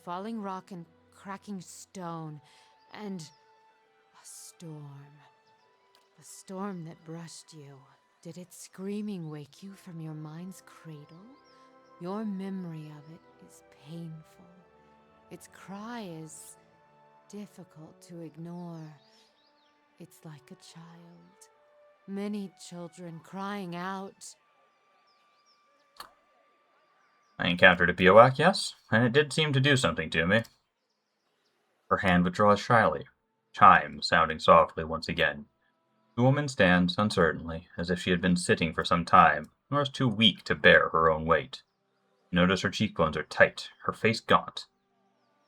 falling rock and cracking stone, and a storm. The storm that brushed you. Did its screaming wake you from your mind's cradle? Your memory of it is painful. Its cry is difficult to ignore. It's like a child. Many children crying out. I encountered a bivouac, yes, and it did seem to do something to me. Her hand withdraws shyly, chimes sounding softly once again. The woman stands uncertainly, as if she had been sitting for some time, or is too weak to bear her own weight. You notice her cheekbones are tight, her face gaunt.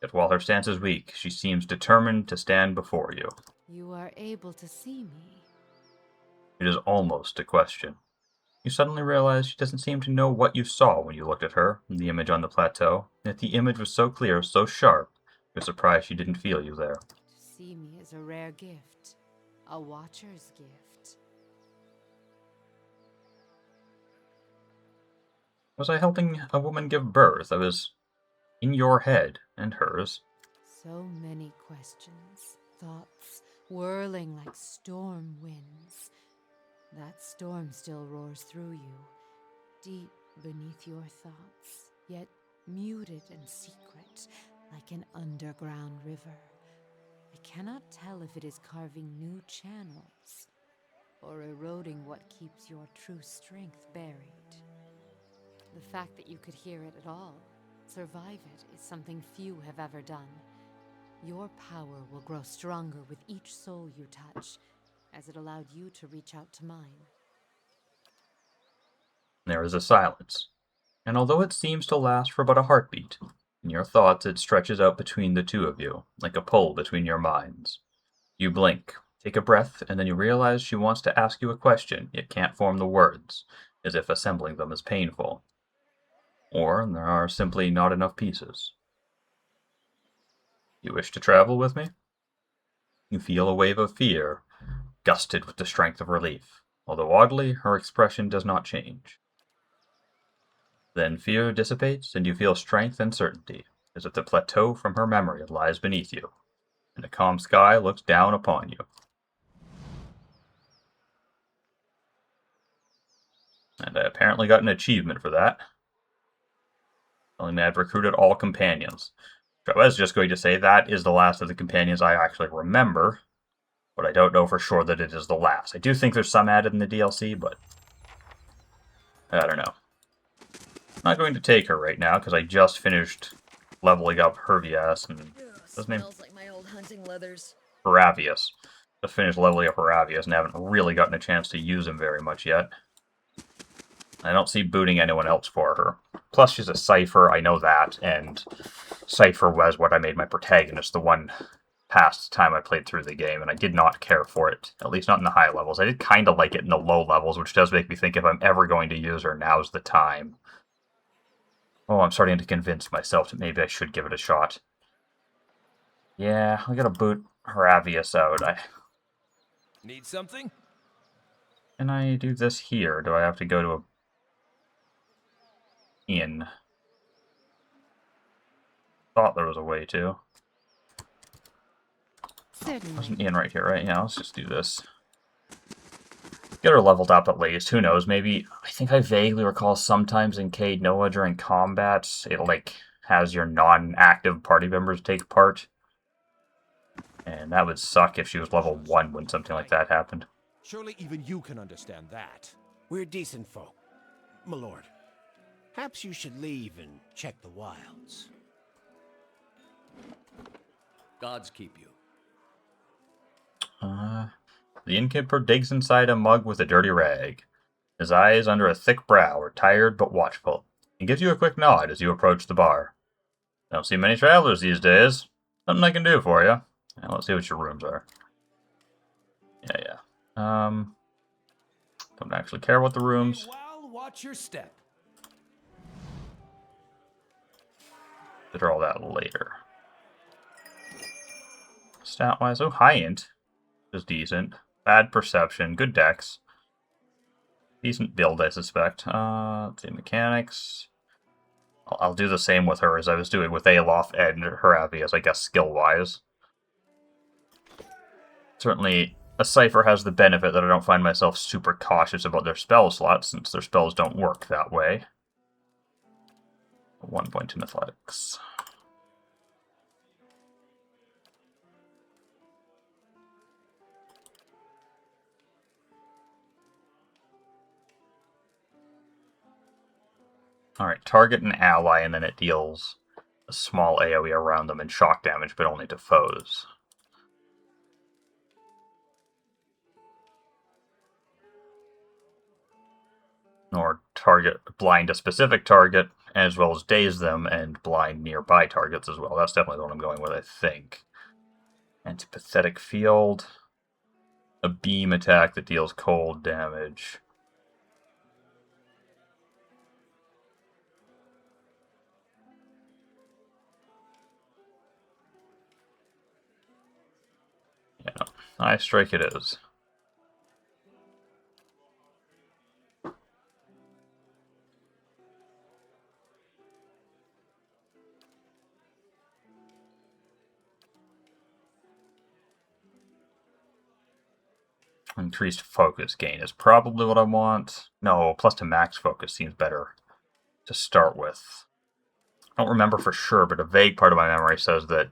Yet while her stance is weak, she seems determined to stand before you. You are able to see me. It is almost a question. You suddenly realize she doesn't seem to know what you saw when you looked at her, the image on the plateau, yet the image was so clear, so sharp, you're surprised she didn't feel you there. To see me is a rare gift. A watcher's gift. Was I helping a woman give birth? I was in your head and hers. So many questions, thoughts, whirling like storm winds. That storm still roars through you, deep beneath your thoughts, yet muted and secret, like an underground river. I cannot tell if it is carving new channels, or eroding what keeps your true strength buried. The fact that you could hear it at all, survive it, is something few have ever done. Your power will grow stronger with each soul you touch, as it allowed you to reach out to mine. There is a silence, and although it seems to last for but a heartbeat, in your thoughts it stretches out between the two of you, like a pull between your minds. You blink, take a breath, and then you realize she wants to ask you a question, yet can't form the words, as if assembling them is painful. Or there are simply not enough pieces. You wish to travel with me? You feel a wave of fear, gusted with the strength of relief, although oddly, her expression does not change. Then fear dissipates, and you feel strength and certainty, as if the plateau from her memory lies beneath you, and a calm sky looks down upon you. And I apparently got an achievement for that. Telling me I've recruited all companions. I was just going to say that is the last of the companions I actually remember, but I don't know for sure that it is the last. I do think there's some added in the DLC, but I don't know. I'm not going to take her right now, because I just finished leveling up Hervias, and his name Smells like my old hunting leathers. Heravius. Just finished leveling up Heravius, and haven't really gotten a chance to use him very much yet. I don't see booting anyone else for her. Plus, she's a Cypher, I know that, and Cypher was what I made my protagonist the one past time I played through the game, and I did not care for it, at least not in the high levels. I did kind of like it in the low levels, which does make me think if I'm ever going to use her, now's the time. Oh, I'm starting to convince myself that maybe I should give it a shot. Yeah, I gotta boot Heravius out. Need something? Can I do this here? Do I have to go to a inn? Thought there was a way to. There's an Certainly. inn right here, right? Yeah, let's just do this. Get her leveled up at least. Who knows? Maybe, I think I vaguely recall sometimes in Cade Noah during combat, it like has your non-active party members take part. And that would suck if she was level 1 when something like that happened. Surely even you can understand that. We're decent folk, my lord. Perhaps you should leave and check the wilds. Gods keep you. The innkeeper digs inside a mug with a dirty rag. His eyes under a thick brow are tired but watchful. He gives you a quick nod as you approach the bar. Don't see many travelers these days. Something I can do for you. Now, let's see what your rooms are. Yeah. Don't actually care what the rooms. Meanwhile, watch your step. Consider all that later. Stat-wise, oh, high int is decent. Bad perception, good dex. Decent build, I suspect. Let's see, mechanics. I'll do the same with her as I was doing with Alof and Haravias, I guess, skill-wise. Certainly, a Cipher has the benefit that I don't find myself super cautious about their spell slots, since their spells don't work that way. 1 point in athletics. Alright, target an ally, and then it deals a small AoE around them and shock damage, but only to foes. Or blind a specific target, as well as daze them, and blind nearby targets as well. That's definitely the one I'm going with, I think. Antipathetic field. A beam attack that deals cold damage. Yeah, Eye Strike it is. Increased focus gain is probably what I want. No, plus to max focus seems better to start with. I don't remember for sure, but a vague part of my memory says that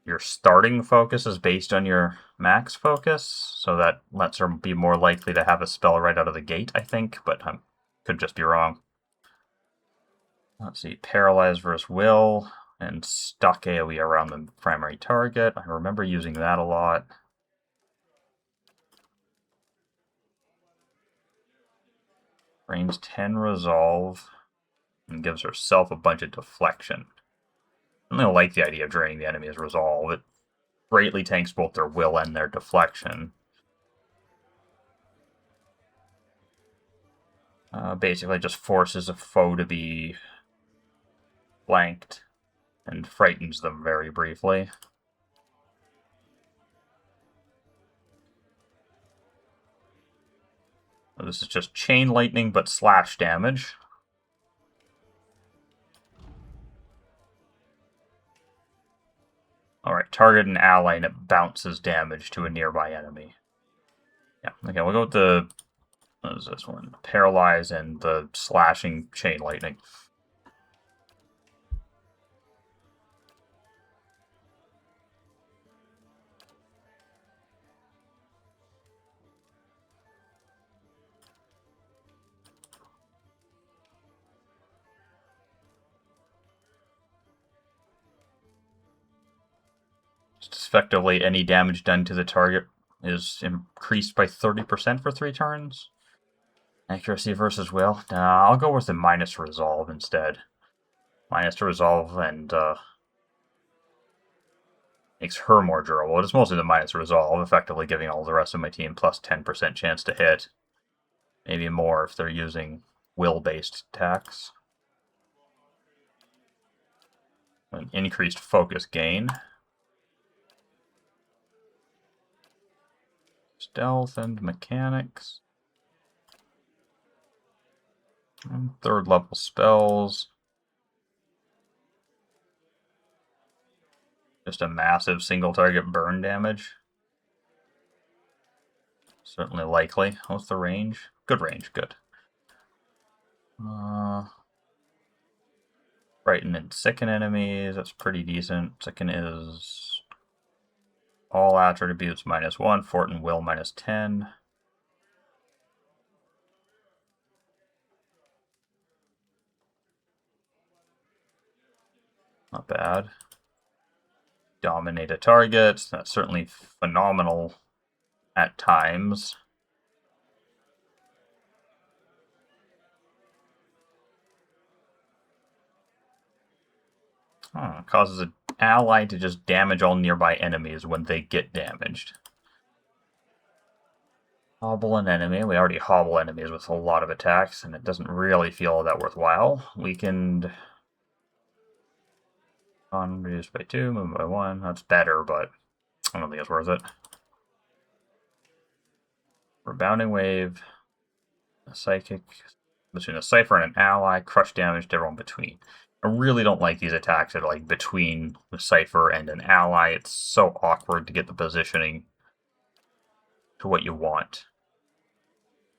your starting focus is based on your max focus, so that lets her be more likely to have a spell right out of the gate, I think, but I could just be wrong. Let's see, Paralyze versus Will, and stuck AoE around the primary target. I remember using that a lot. Range 10 Resolve, and gives herself a bunch of deflection. I really like the idea of draining the enemy's resolve. It greatly tanks both their will and their deflection. Basically just forces a foe to be flanked and frightens them very briefly. This is just chain lightning, but slash damage. Alright, target an ally and it bounces damage to a nearby enemy. Yeah, okay, we'll go with the... what is this one? Paralyze and the slashing chain lightning. Effectively, any damage done to the target is increased by 30% for 3 turns. Accuracy versus will. I'll go with the minus resolve instead. Minus to resolve and makes her more durable. It's mostly the minus resolve, effectively giving all the rest of my team plus 10% chance to hit. Maybe more if they're using will-based attacks. An increased focus gain. Stealth and mechanics. And 3rd level spells. Just a massive single target burn damage. Certainly likely. What's the range? Good range, good. Frighten and sicken enemies, that's pretty decent. Sicken is all attributes -1, fort and will -10. Not bad. Dominate a target, that's certainly phenomenal at times. Causes an ally to just damage all nearby enemies when they get damaged. Hobble an enemy. We already hobble enemies with a lot of attacks, and it doesn't really feel that worthwhile. Weakened. On reduced by 2, movement by 1. That's better, but I don't think it's worth it. Rebounding wave, a psychic between a cipher and an ally, crush damage to everyone between. I really don't like these attacks that are like between the cipher and an ally. It's so awkward to get the positioning to what you want.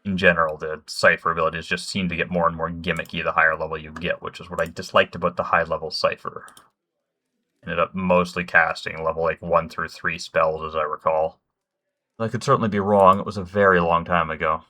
In general, the cipher abilities just seem to get more and more gimmicky the higher level you get, which is what I disliked about the high level cipher. Ended up mostly casting level like 1 through 3 spells, as I recall. I could certainly be wrong. It was a very long time ago.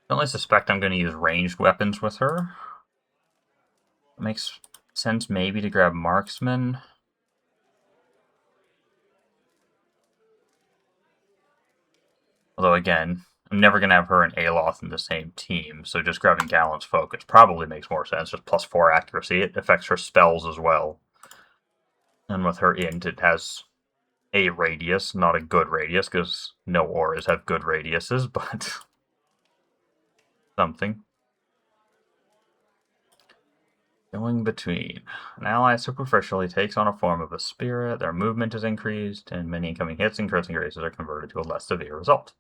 I only suspect I'm going to use ranged weapons with her. It makes sense maybe to grab marksman. Although again, I'm never going to have her and Aloth in the same team, so just grabbing Gallant's Focus probably makes more sense. Just plus 4 accuracy. It affects her spells as well. And with her int, it has a radius, not a good radius, because no auras have good radiuses, but something. Going between. An ally superficially takes on a form of a spirit, their movement is increased, and many incoming hits and crits and graces are converted to a less severe result.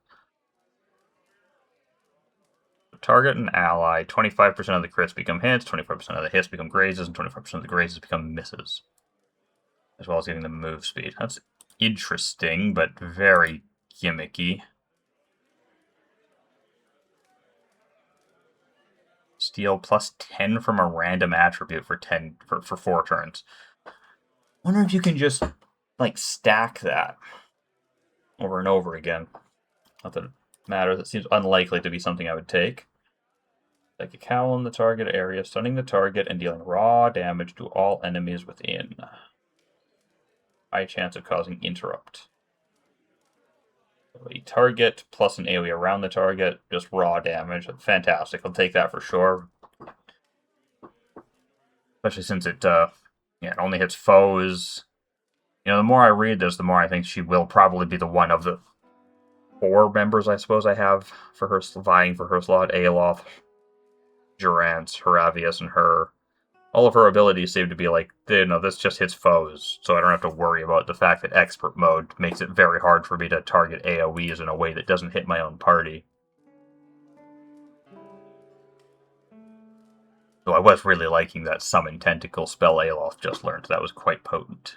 Target an ally, 25% of the crits become hits, 25% of the hits become grazes, and 25% of the grazes become misses. As well as getting the move speed. That's interesting, but very gimmicky. Steal plus 10 from a random attribute for 4 turns. Wonder if you can just like stack that over and over again. Not that it matters. It seems unlikely to be something I would take. Like a cowl in the target area, stunning the target and dealing raw damage to all enemies within. High chance of causing interrupt. A target plus an AoE around the target, just raw damage. Fantastic. I'll take that for sure. Especially since it only hits foes. You know, the more I read this, the more I think she will probably be the one of the 4 members I suppose I have for her vying for her slot. Aloth, Durant, Heravius, and her. All of her abilities seem to be like, this just hits foes, so I don't have to worry about the fact that expert mode makes it very hard for me to target AoEs in a way that doesn't hit my own party. So I was really liking that Summon Tentacle spell Aloth just learned. That was quite potent.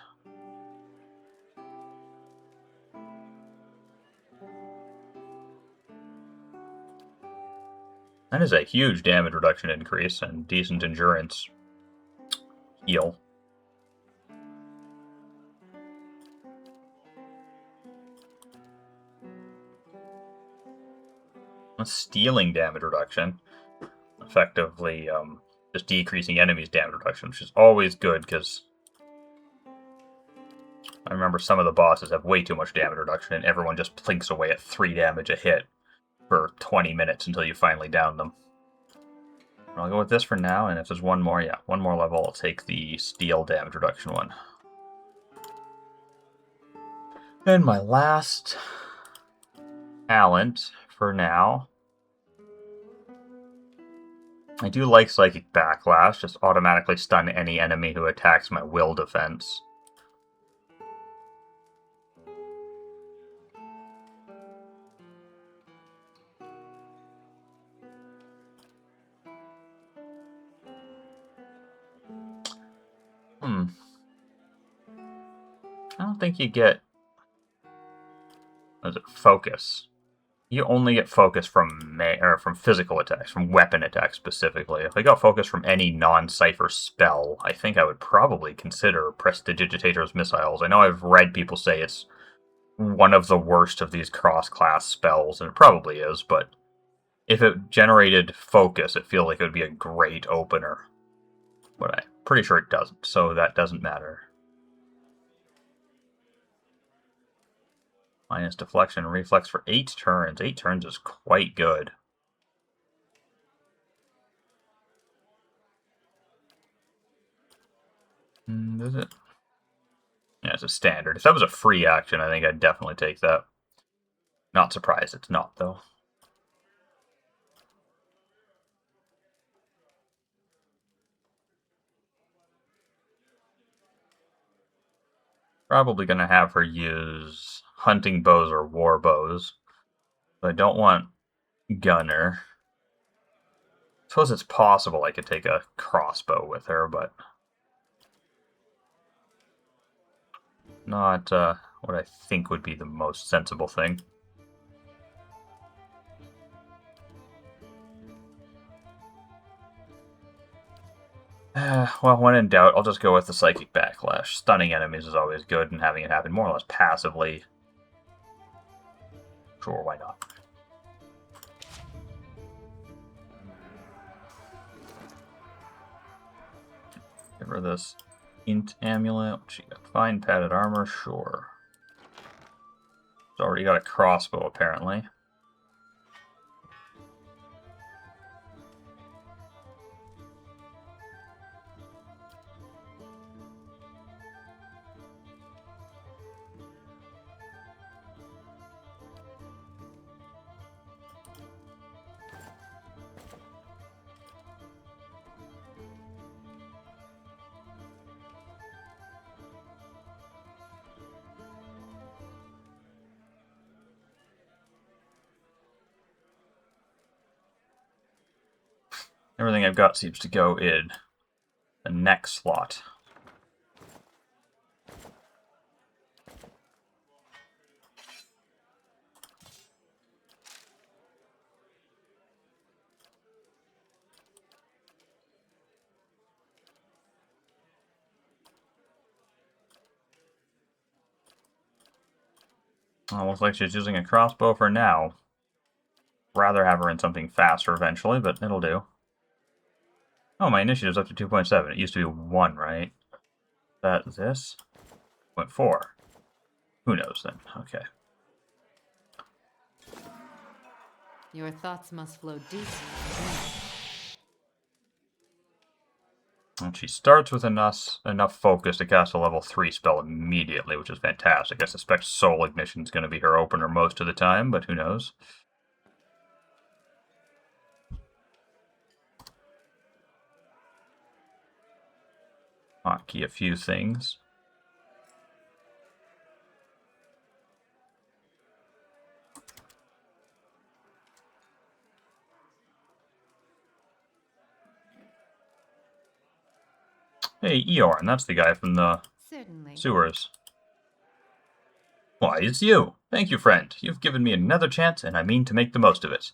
That is a huge damage reduction increase and decent endurance heal. A stealing damage reduction. Effectively, just decreasing enemies' damage reduction, which is always good, because I remember some of the bosses have way too much damage reduction, and everyone just plinks away at 3 damage a hit for 20 minutes until you finally down them. I'll go with this for now, and if there's one more level, I'll take the steal damage reduction one. And my last talent for now. I do like Psychic Backlash, just automatically stun any enemy who attacks my will defense. I don't think you get... What is it? Focus. You only get focus from physical attacks, from weapon attacks specifically. If I got focus from any non-cipher spell, I think I would probably consider Prestidigitator's Missiles. I know I've read people say it's one of the worst of these cross-class spells, and it probably is, but if it generated focus, it feels like it would be a great opener. But I'm pretty sure it doesn't, so that doesn't matter. Minus deflection and reflex for 8 turns. 8 turns is quite good. is it? Yeah, it's a standard. If that was a free action, I think I'd definitely take that. Not surprised it's not, though. Probably going to have her use hunting bows or war bows. But I don't want gunner. I suppose it's possible I could take a crossbow with her, but not what I think would be the most sensible thing. Well, when in doubt, I'll just go with the Psychic Backlash. Stunning enemies is always good, and having it happen more or less passively. Sure, why not? Give her this Int Amulet. She got fine padded armor, sure. She's already got a crossbow, apparently. Everything I've got seems to go in the next slot. Looks like she's using a crossbow for now. Rather have her in something faster eventually, but it'll do. Oh, my initiative's up to 2.7. It used to be 1, right? This? 0.4. Who knows then? Okay. Your thoughts must flow deep. And she starts with enough focus to cast a level 3 spell immediately, which is fantastic. I suspect Soul Ignition is going to be her opener most of the time, but who knows? Hotkey a few things. Hey, Eorn, that's the guy from the sewers. Why, it's you. Thank you, friend. You've given me another chance, and I mean to make the most of it.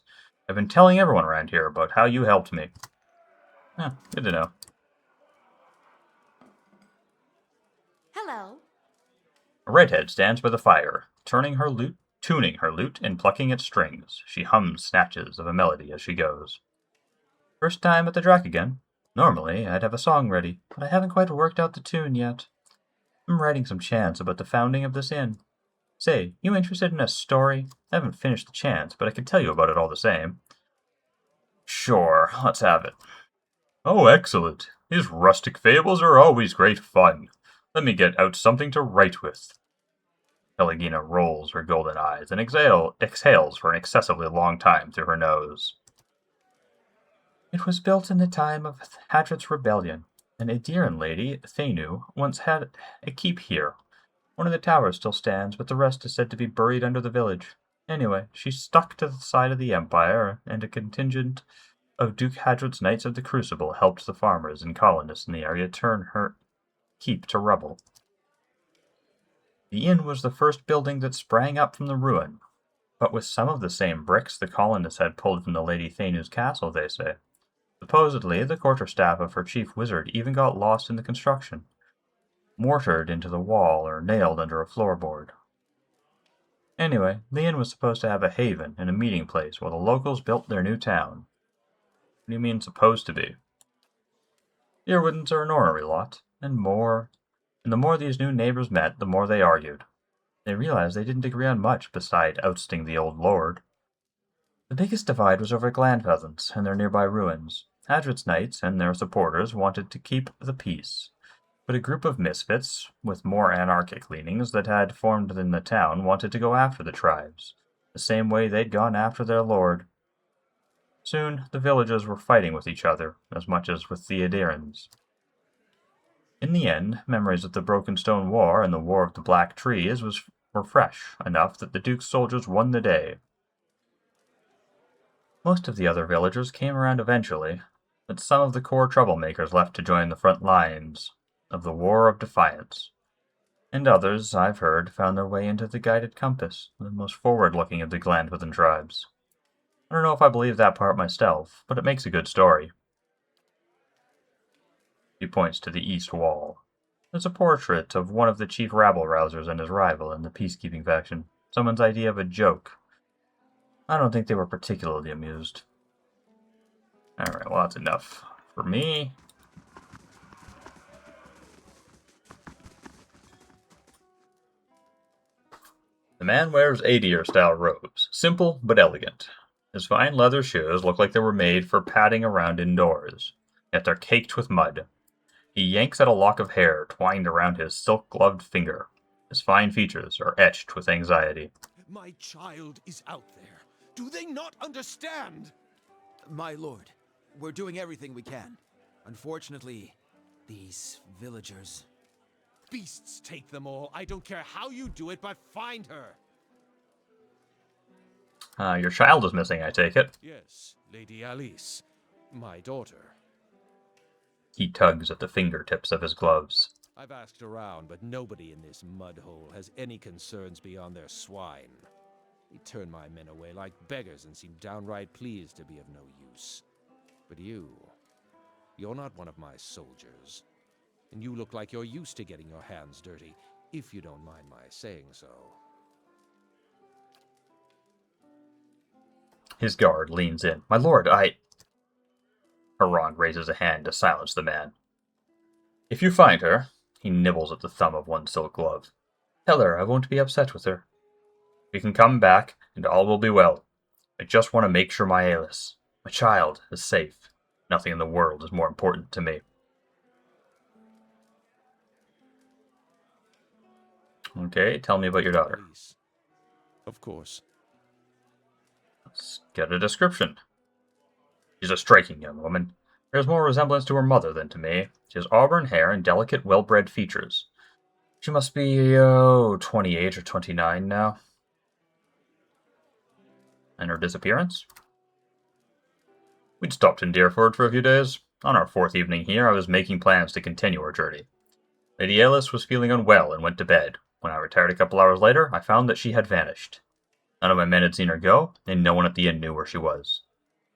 I've been telling everyone around here about how you helped me. Good to know. Hello. A redhead stands by the fire, tuning her lute, and plucking its strings. She hums snatches of a melody as she goes. First time at the Drac again. Normally, I'd have a song ready, but I haven't quite worked out the tune yet. I'm writing some chants about the founding of this inn. Say, you interested in a story? I haven't finished the chants, but I could tell you about it all the same. Sure, let's have it. Oh, excellent. These rustic fables are always great fun. Let me get out something to write with. Pelagina rolls her golden eyes and exhales for an excessively long time through her nose. It was built in the time of Hadrit's rebellion. An Aediran lady, Thenu, once had a keep here. One of the towers still stands, but the rest is said to be buried under the village. Anyway, she stuck to the side of the Empire, and a contingent of Duke Hadrit's Knights of the Crucible helped the farmers and colonists in the area turn her keep to rubble. The inn was the first building that sprang up from the ruin, but with some of the same bricks the colonists had pulled from the Lady Thenu's castle, they say. Supposedly, the quarterstaff of her chief wizard even got lost in the construction, mortared into the wall or nailed under a floorboard. Anyway, the inn was supposed to have a haven and a meeting place while the locals built their new town. What do you mean supposed to be? Earwoods are an ornery lot, and the more these new neighbors met, the more they argued. They realized they didn't agree on much beside ousting the old lord. The biggest divide was over Glanpheasants and their nearby ruins. Hadrit's Knights and their supporters wanted to keep the peace, but a group of misfits, with more anarchic leanings, that had formed in the town wanted to go after the tribes, the same way they'd gone after their lord. Soon, the villagers were fighting with each other, as much as with the Adirans. In the end, memories of the Broken Stone War and the War of the Black Trees were fresh enough that the Duke's soldiers won the day. Most of the other villagers came around eventually, but some of the core troublemakers left to join the front lines of the War of Defiance. And others, I've heard, found their way into the Guided Compass, the most forward-looking of the Glandwithan tribes. I don't know if I believe that part myself, but it makes a good story. He points to the east wall. There's a portrait of one of the chief rabble-rousers and his rival in the peacekeeping faction. Someone's idea of a joke. I don't think they were particularly amused. Alright, well that's enough for me. The man wears Adir-style robes, simple but elegant. His fine leather shoes look like they were made for padding around indoors, yet they're caked with mud. He yanks at a lock of hair twined around his silk-gloved finger. His fine features are etched with anxiety. My child is out there. Do they not understand? My lord, we're doing everything we can. Unfortunately, these villagers... Beasts take them all. I don't care how you do it, but find her. Your child is missing, I take it. Yes, Lady Alice, my daughter. He tugs at the fingertips of his gloves. I've asked around, but nobody in this mud hole has any concerns beyond their swine. They turn my men away like beggars and seem downright pleased to be of no use. But you're not one of my soldiers. And you look like you're used to getting your hands dirty, if you don't mind my saying so. His guard leans in. My lord, Harong raises a hand to silence the man. If you find her, he nibbles at the thumb of one silk glove. Tell her I won't be upset with her. We can come back, and all will be well. I just want to make sure my Alice, my child, is safe. Nothing in the world is more important to me. Okay, tell me about your daughter. Alice. Of course. Let's get a description. She's a striking young woman. Bears more resemblance to her mother than to me. She has auburn hair and delicate, well-bred features. She must be, 28 or 29 now. And her disappearance? We'd stopped in Deerford for a few days. On our fourth evening here, I was making plans to continue our journey. Lady Alice was feeling unwell and went to bed. When I retired a couple hours later, I found that she had vanished. None of my men had seen her go, and no one at the inn knew where she was.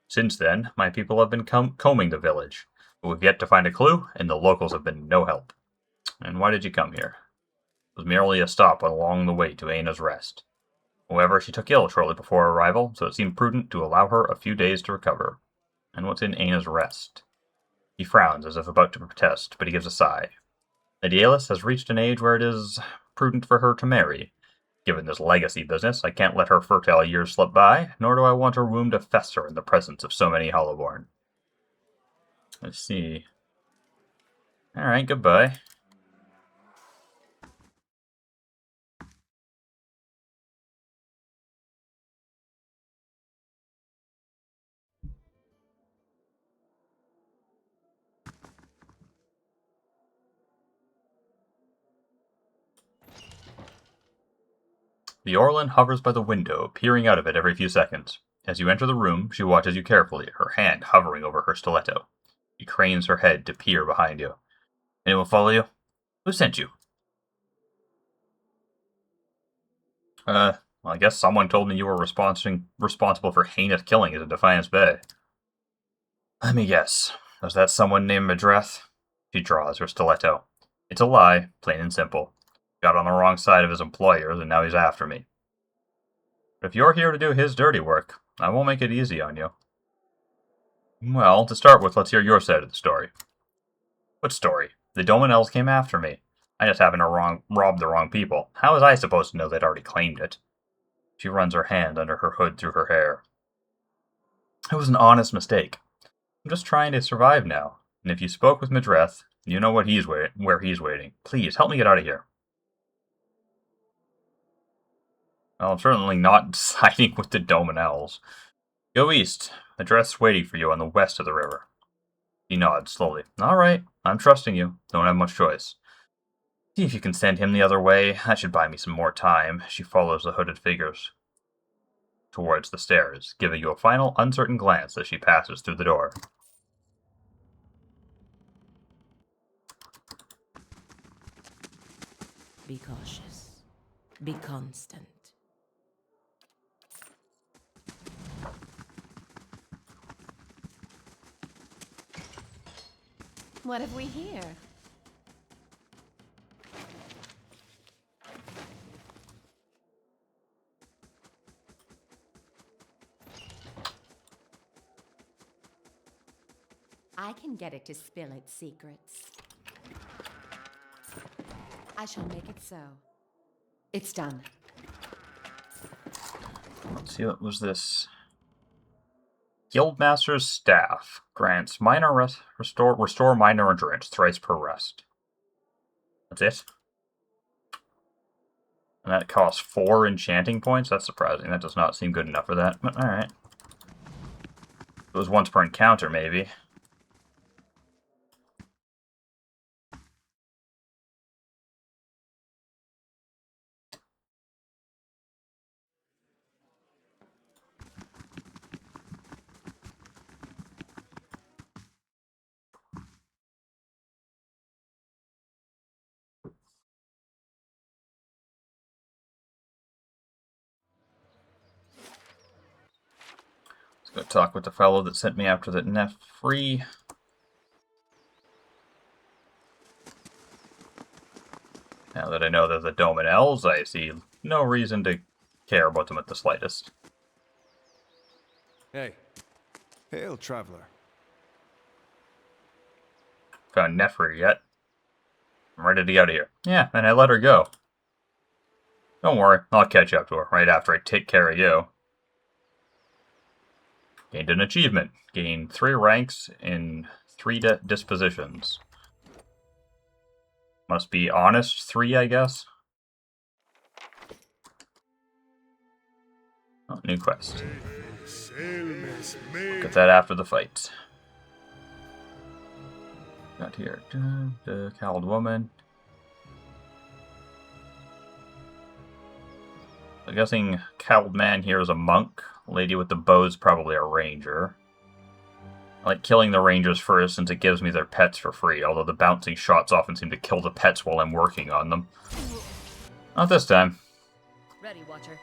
Since then, my people have been combing the village, but we've yet to find a clue, and the locals have been no help. And why did you come here? It was merely a stop along the way to Aina's Rest. However, she took ill shortly before our arrival, so it seemed prudent to allow her a few days to recover. And what's in Aina's Rest? He frowns as if about to protest, but he gives a sigh. Lady Alice has reached an age where it is prudent for her to marry. Given this legacy business, I can't let her fertile years slip by, nor do I want her womb to fester in the presence of so many Hollowborn. Let's see. Alright, goodbye. The Orlin hovers by the window, peering out of it every few seconds. As you enter the room, she watches you carefully, her hand hovering over her stiletto. She cranes her head to peer behind you. Anyone follow you? Who sent you? Well, I guess someone told me you were responsible for heinous killings in Defiance Bay. Let me guess. Was that someone named Madreth? She draws her stiletto. It's a lie, plain and simple. Got on the wrong side of his employers, and now he's after me. But if you're here to do his dirty work, I won't make it easy on you. Well, to start with, let's hear your side of the story. What story? The Doemenels came after me. I just happened to rob the wrong people. How was I supposed to know they'd already claimed it? She runs her hand under her hood through her hair. It was an honest mistake. I'm just trying to survive now, and if you spoke with Madreth, You know what where he's waiting. Please, help me get out of here. Well, I'm certainly not siding with the Doemenels. Go east. The dress waiting for you on the west of the river. He nods slowly. All right, I'm trusting you. Don't have much choice. See if you can send him the other way. That should buy me some more time. She follows the hooded figures towards the stairs, giving you a final uncertain glance as she passes through the door. Be cautious. Be constant. What have we here? I can get it to spill its secrets. I shall make it so. It's done. Let's see, what was this? Guildmaster's staff grants minor restore minor endurance thrice per rest. That's it. And that costs 4 enchanting points? That's surprising. That does not seem good enough for that, but alright. It was once per encounter, maybe. Go talk with the fellow that sent me after the Nefri. Now that I know they're the Doemenels, I see no reason to care about them at the slightest. Hey. Hail, traveler. Found Nefri yet? I'm ready to get out of here. Yeah, and I let her go. Don't worry, I'll catch up to her right after I take care of you. Gained an achievement. Gained 3 ranks in 3 dispositions. Must be honest 3, I guess. Oh, new quest. Get that after the fight. Got here. The cowled woman. I'm guessing cowled man here is a monk. Lady with the bow is probably a ranger. I like killing the rangers first since it gives me their pets for free, although the bouncing shots often seem to kill the pets while I'm working on them. Not this time. Ready, Watcher.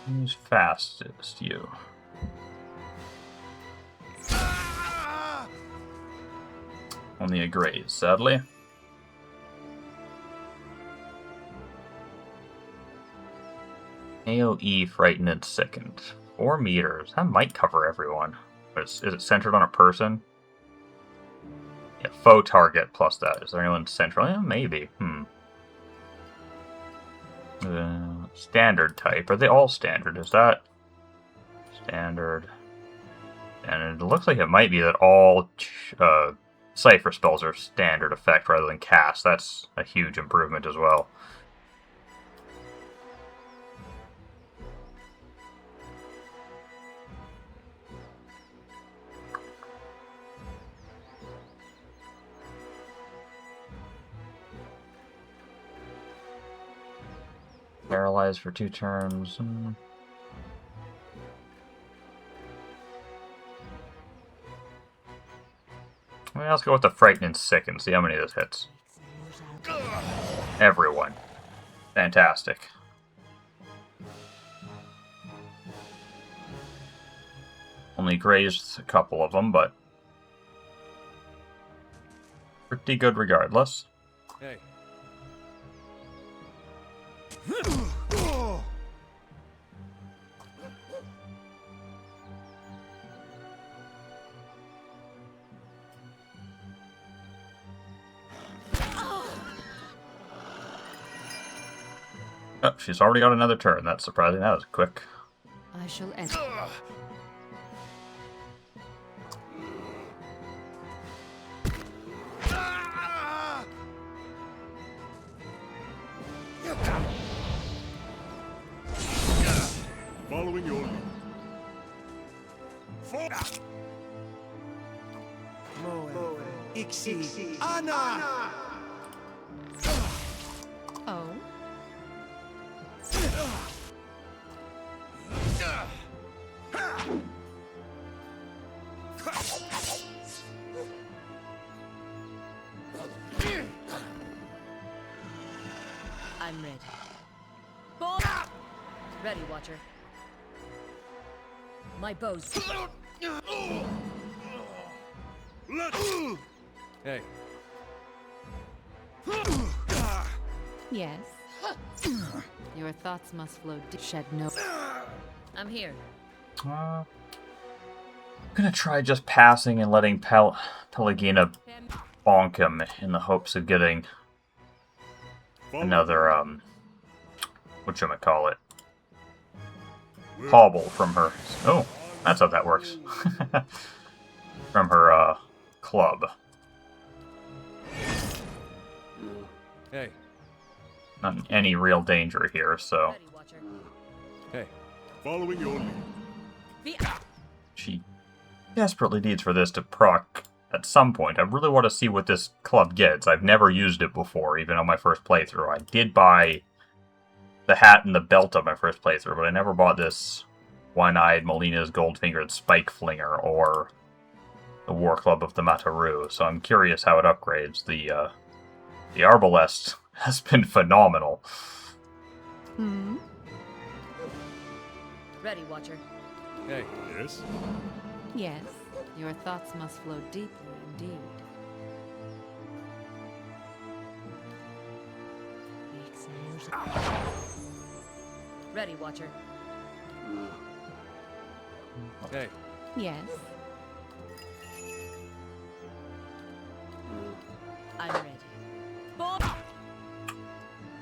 Who's fastest? You. Only a graze, sadly. AoE frightened and sickened. 4 meters. That might cover everyone. But is it centered on a person? Yeah, foe target plus that. Is there anyone central? Yeah, maybe. Standard type. Are they all standard? Is that standard? And it looks like it might be that all Cypher spells are standard effect rather than cast. That's a huge improvement as well. Paralyzed for 2 turns. Well, let's go with the Frightened and Sick and see how many of this hits. Everyone. Fantastic. Only grazed a couple of them, but pretty good regardless. Hey. Oh, she's already got another turn. That's surprising. That was quick. I shall end. Following your lead. Ixi. Anna! Oh? I'm ready. Ball! Ready, Watcher. My bow's... Hey. Yes. Your thoughts must flow deep. Shed no. I'm here. I'm gonna try just passing and letting Pelagina bonk him in the hopes of getting another, whatchamacallit, hobble from her. Oh, that's how that works. From her, club. Hey. Not in any real danger here, so Ready, Watcher. Hey. Following your lead. she desperately needs for this to proc at some point. I really want to see what this club gets. I've never used it before, even on my first playthrough. I did buy the hat and the belt on my first playthrough, but I never bought this One-Eyed Molina's Gold-Fingered Spike Flinger or the War Club of the Mataru, so I'm curious how it upgrades. The Arbalest has been phenomenal. Hmm? Ready, Watcher. Hey. Yes? Yes. Your thoughts must flow deeply indeed. Ready, Watcher. Hey. Yes. I'm ready. Ball!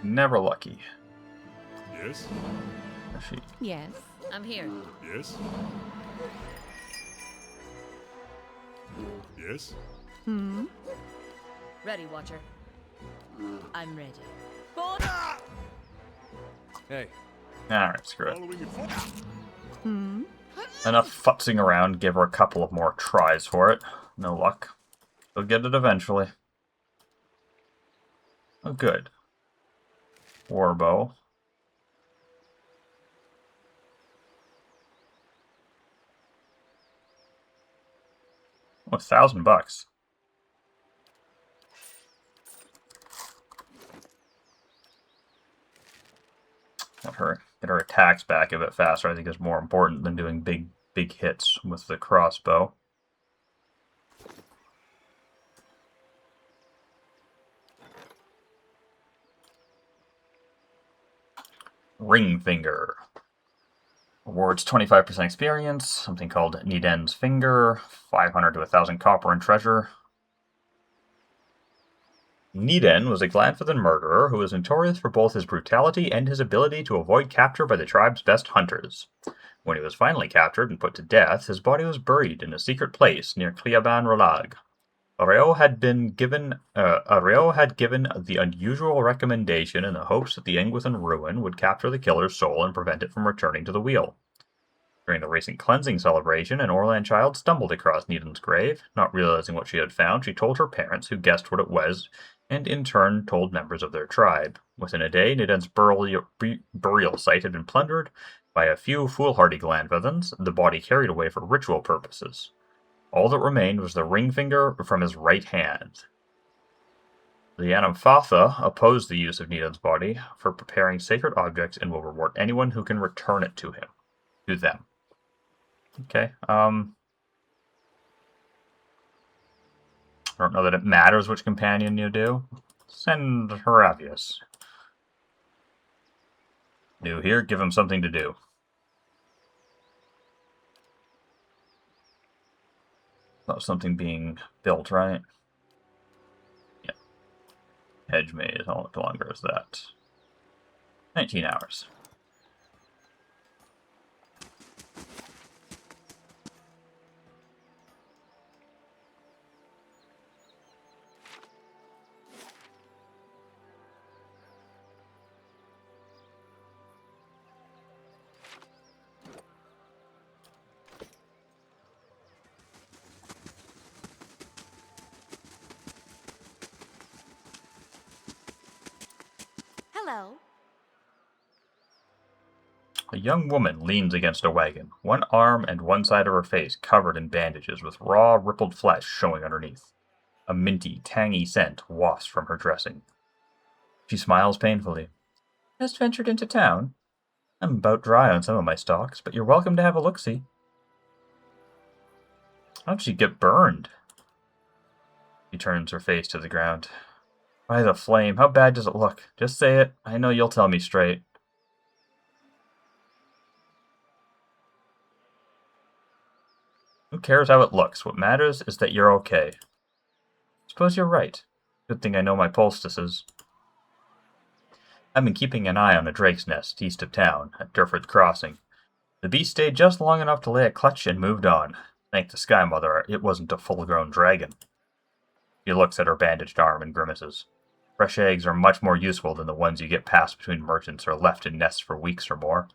Never lucky. Yes? She Yes. I'm here. Yes? Yes? Hmm? Ready, Watcher. I'm ready. Ball! Hey. Alright, screw it. Following your Hmm? Enough futzing around, give her a couple of more tries for it. No luck. She'll get it eventually. Oh, good. Warbow. Oh, $1,000. Get her attacks back a bit faster. I think is more important than doing big hits with the crossbow. Ring Finger. Awards 25% experience, something called Niden's Finger, 500 to 1,000 copper and treasure. Niden was a Glanfithan murderer who was notorious for both his brutality and his ability to avoid capture by the tribe's best hunters. When he was finally captured and put to death, his body was buried in a secret place near Cliaban Rolag. Areo had given the unusual recommendation in the hopes that the Engwithan ruin would capture the killer's soul and prevent it from returning to the wheel. During the recent cleansing celebration, an Orlan child stumbled across Needham's grave. Not realizing what she had found, she told her parents, who guessed what it was, and in turn told members of their tribe. Within a day, Needham's burial site had been plundered by a few foolhardy Glanvithans, the body carried away for ritual purposes. All that remained was the ring finger from his right hand. The Anamfatha opposed the use of Needham's body for preparing sacred objects and will reward anyone who can return it to them. Okay, I don't know that it matters which companion you do. Send Haravius. New here, give him something to do. About something being built, right? Yeah. Hedge maze, how much longer is that? 19 hours. Hello. A young woman leans against a wagon, one arm and one side of her face covered in bandages with raw, rippled flesh showing underneath. A minty, tangy scent wafts from her dressing. She smiles painfully. Just ventured into town. I'm about dry on some of my stocks, but you're welcome to have a look-see. How'd she get burned? She turns her face to the ground. By the flame, how bad does it look? Just say it. I know you'll tell me straight. Who cares how it looks? What matters is that you're okay. Suppose you're right. Good thing I know my poultices. I've been keeping an eye on a drake's nest east of town, at Durford Crossing. The beast stayed just long enough to lay a clutch and moved on. Thank the Sky Mother, it wasn't a full-grown dragon. She looks at her bandaged arm and grimaces. Fresh eggs are much more useful than the ones you get passed between merchants or left in nests for weeks or more,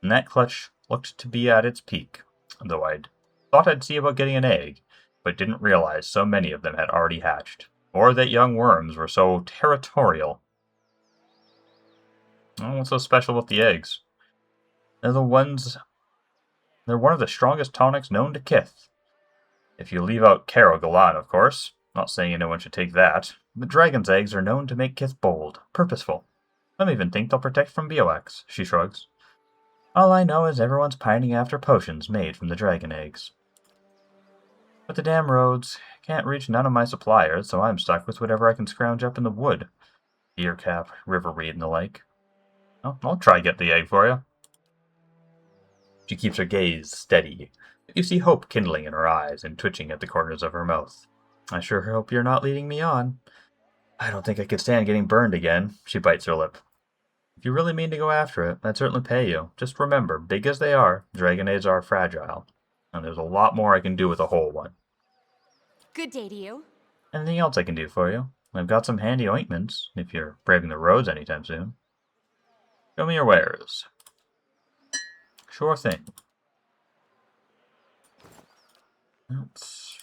and that clutch looked to be at its peak, though I'd thought I'd see about getting an egg, but didn't realize so many of them had already hatched, or that young worms were so territorial. Oh, what's so special with the eggs? They're one of the strongest tonics known to Kith. If you leave out Caro Galan, of course. Not saying anyone should take that. The dragon's eggs are known to make Kith bold, purposeful. Some even think they'll protect from bioex, she shrugs. All I know is everyone's pining after potions made from the dragon eggs. But the damn roads can't reach none of my suppliers, so I'm stuck with whatever I can scrounge up in the wood. Deercap, riverweed, and the like. Oh, I'll try get the egg for you. She keeps her gaze steady. You see hope kindling in her eyes and twitching at the corners of her mouth. I sure hope you're not leading me on. I don't think I could stand getting burned again. She bites her lip. If you really mean to go after it, I'd certainly pay you. Just remember, big as they are, dragon eggs are fragile. And there's a lot more I can do with a whole one. Good day to you. Anything else I can do for you? I've got some handy ointments, if you're braving the roads anytime soon. Show me your wares. Sure thing. Let's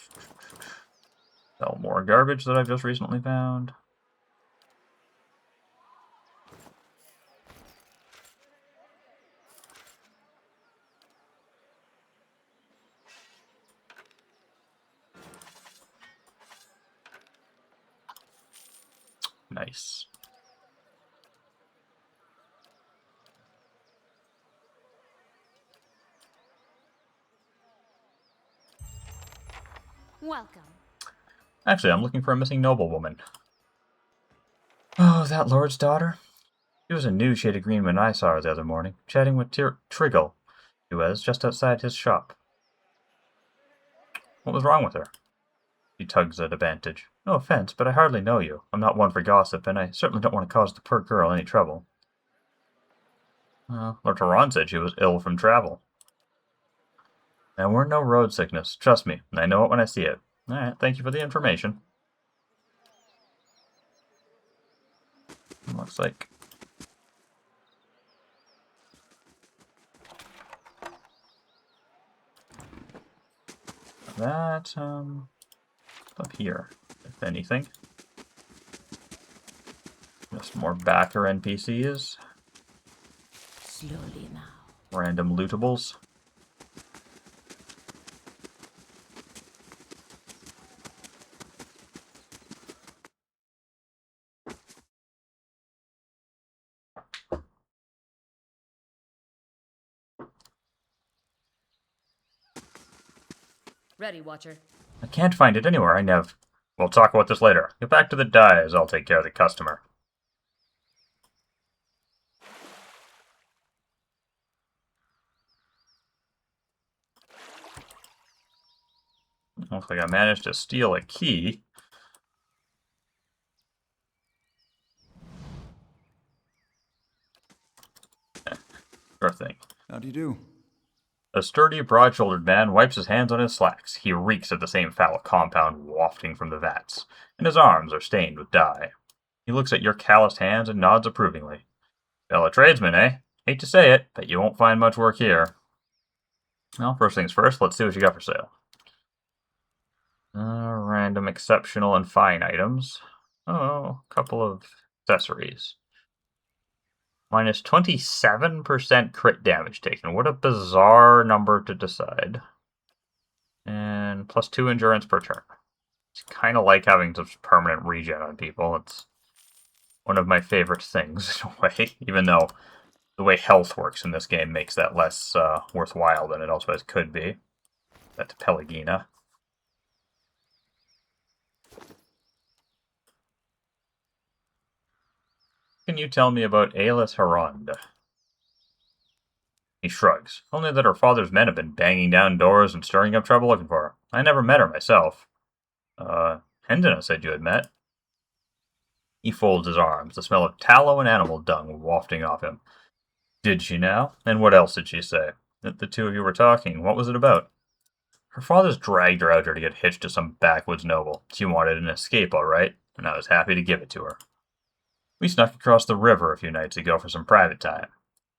sell more garbage that I've just recently found. Nice. Welcome. Actually, I'm looking for a missing noblewoman. Oh, that lord's daughter? She was a new shade of green when I saw her the other morning, chatting with Triggle, she was, just outside his shop. What was wrong with her? She tugs at a bandage. No offense, but I hardly know you. I'm not one for gossip, and I certainly don't want to cause the poor girl any trouble. Lord Tehran said she was ill from travel. And we're no road sickness. Trust me, I know it when I see it. Alright, thank you for the information. Looks like... that, up here, if anything. Just more backer NPCs. Slowly now. Random lootables. Ready, Watcher. I can't find it anywhere, Nev. We'll talk about this later. Get back to the dyes, I'll take care of the customer. Looks like I managed to steal a key. Sure thing. How do you do? A sturdy, broad-shouldered man wipes his hands on his slacks. He reeks of the same foul compound wafting from the vats, and his arms are stained with dye. He looks at your calloused hands and nods approvingly. Fellow tradesman, eh? Hate to say it, but you won't find much work here. Well, first things first, let's see what you got for sale. Random exceptional and fine items. Oh, a couple of accessories. Minus 27% crit damage taken. What a bizarre number to decide. And plus 2 endurance per turn. It's kind of like having such permanent regen on people. It's one of my favorite things, in a way. Even though the way health works in this game makes that less worthwhile than it otherwise could be. That's Pelagina. Can you tell me about Aelis Haronde? He shrugs. Only that her father's men have been banging down doors and stirring up trouble looking for her. I never met her myself. Hendon said you had met. He folds his arms. The smell of tallow and animal dung wafting off him. Did she now? And what else did she say? That the two of you were talking. What was it about? Her father's dragged her out here to get hitched to some backwoods noble. She wanted an escape, all right, and I was happy to give it to her. We snuck across the river a few nights ago for some private time.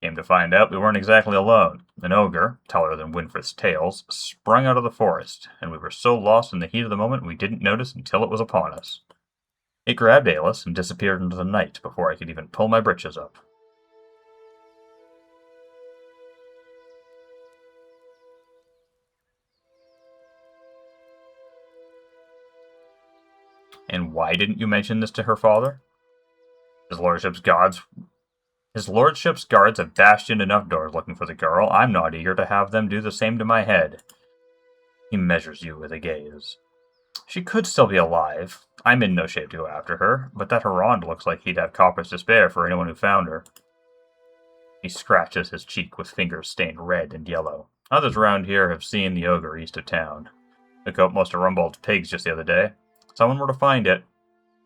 Came to find out we weren't exactly alone. An ogre, taller than Winfrith's tails, sprung out of the forest, and we were so lost in the heat of the moment we didn't notice until it was upon us. It grabbed Aelis and disappeared into the night before I could even pull my britches up. And why didn't you mention this to her father? His lordship's guards have bashed in enough doors looking for the girl. I'm not eager to have them do the same to my head. He measures you with a gaze. She could still be alive. I'm in no shape to go after her, but that Haronde looks like he'd have coppers to spare for anyone who found her. He scratches his cheek with fingers stained red and yellow. Others around here have seen the ogre east of town. Took out most of Rumbold's pigs just the other day. If someone were to find it,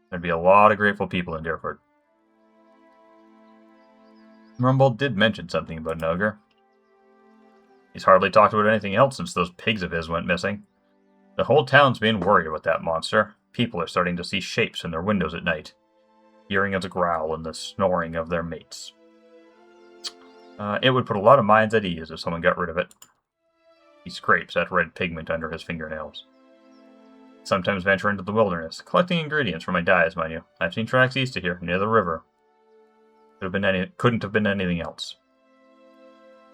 there'd be a lot of grateful people in Deerford. Rumbold did mention something about an ogre. He's hardly talked about anything else since those pigs of his went missing. The whole town's being worried about that monster. People are starting to see shapes in their windows at night, hearing its growl and the snoring of their mates. It would put a lot of minds at ease if someone got rid of it. He scrapes at red pigment under his fingernails. Sometimes venture into the wilderness, collecting ingredients for my dyes, mind you. I've seen tracks east of here, near the river. Couldn't have been anything else.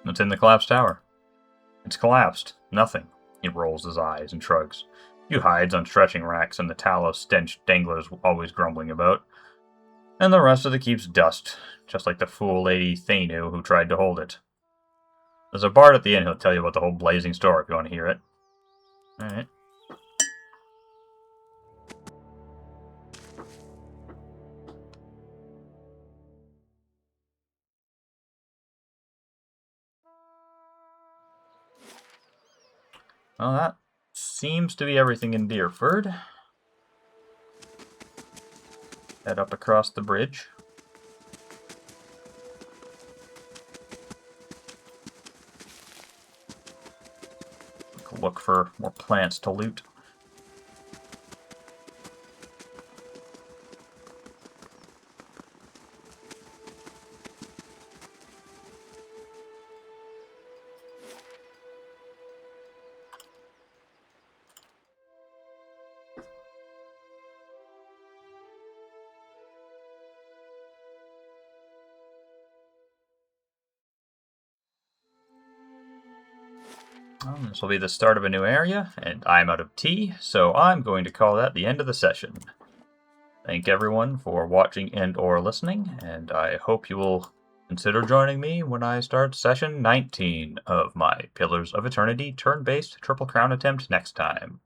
It's in the collapsed tower. It's collapsed. Nothing. He rolls his eyes and shrugs. Few hides on stretching racks and the tallow stench danglers always grumbling about. And the rest of the keep's dust, just like the fool lady Thanu who tried to hold it. There's a bard at the inn who'll tell you about the whole blazing story if you want to hear it. Alright. Well, that seems to be everything in Deerford. Head up across the bridge. Look for more plants to loot. This will be the start of a new area, and I'm out of tea, so I'm going to call that the end of the session. Thank everyone for watching and or listening, and I hope you will consider joining me when I start session 19 of my Pillars of Eternity turn-based Triple Crown attempt next time.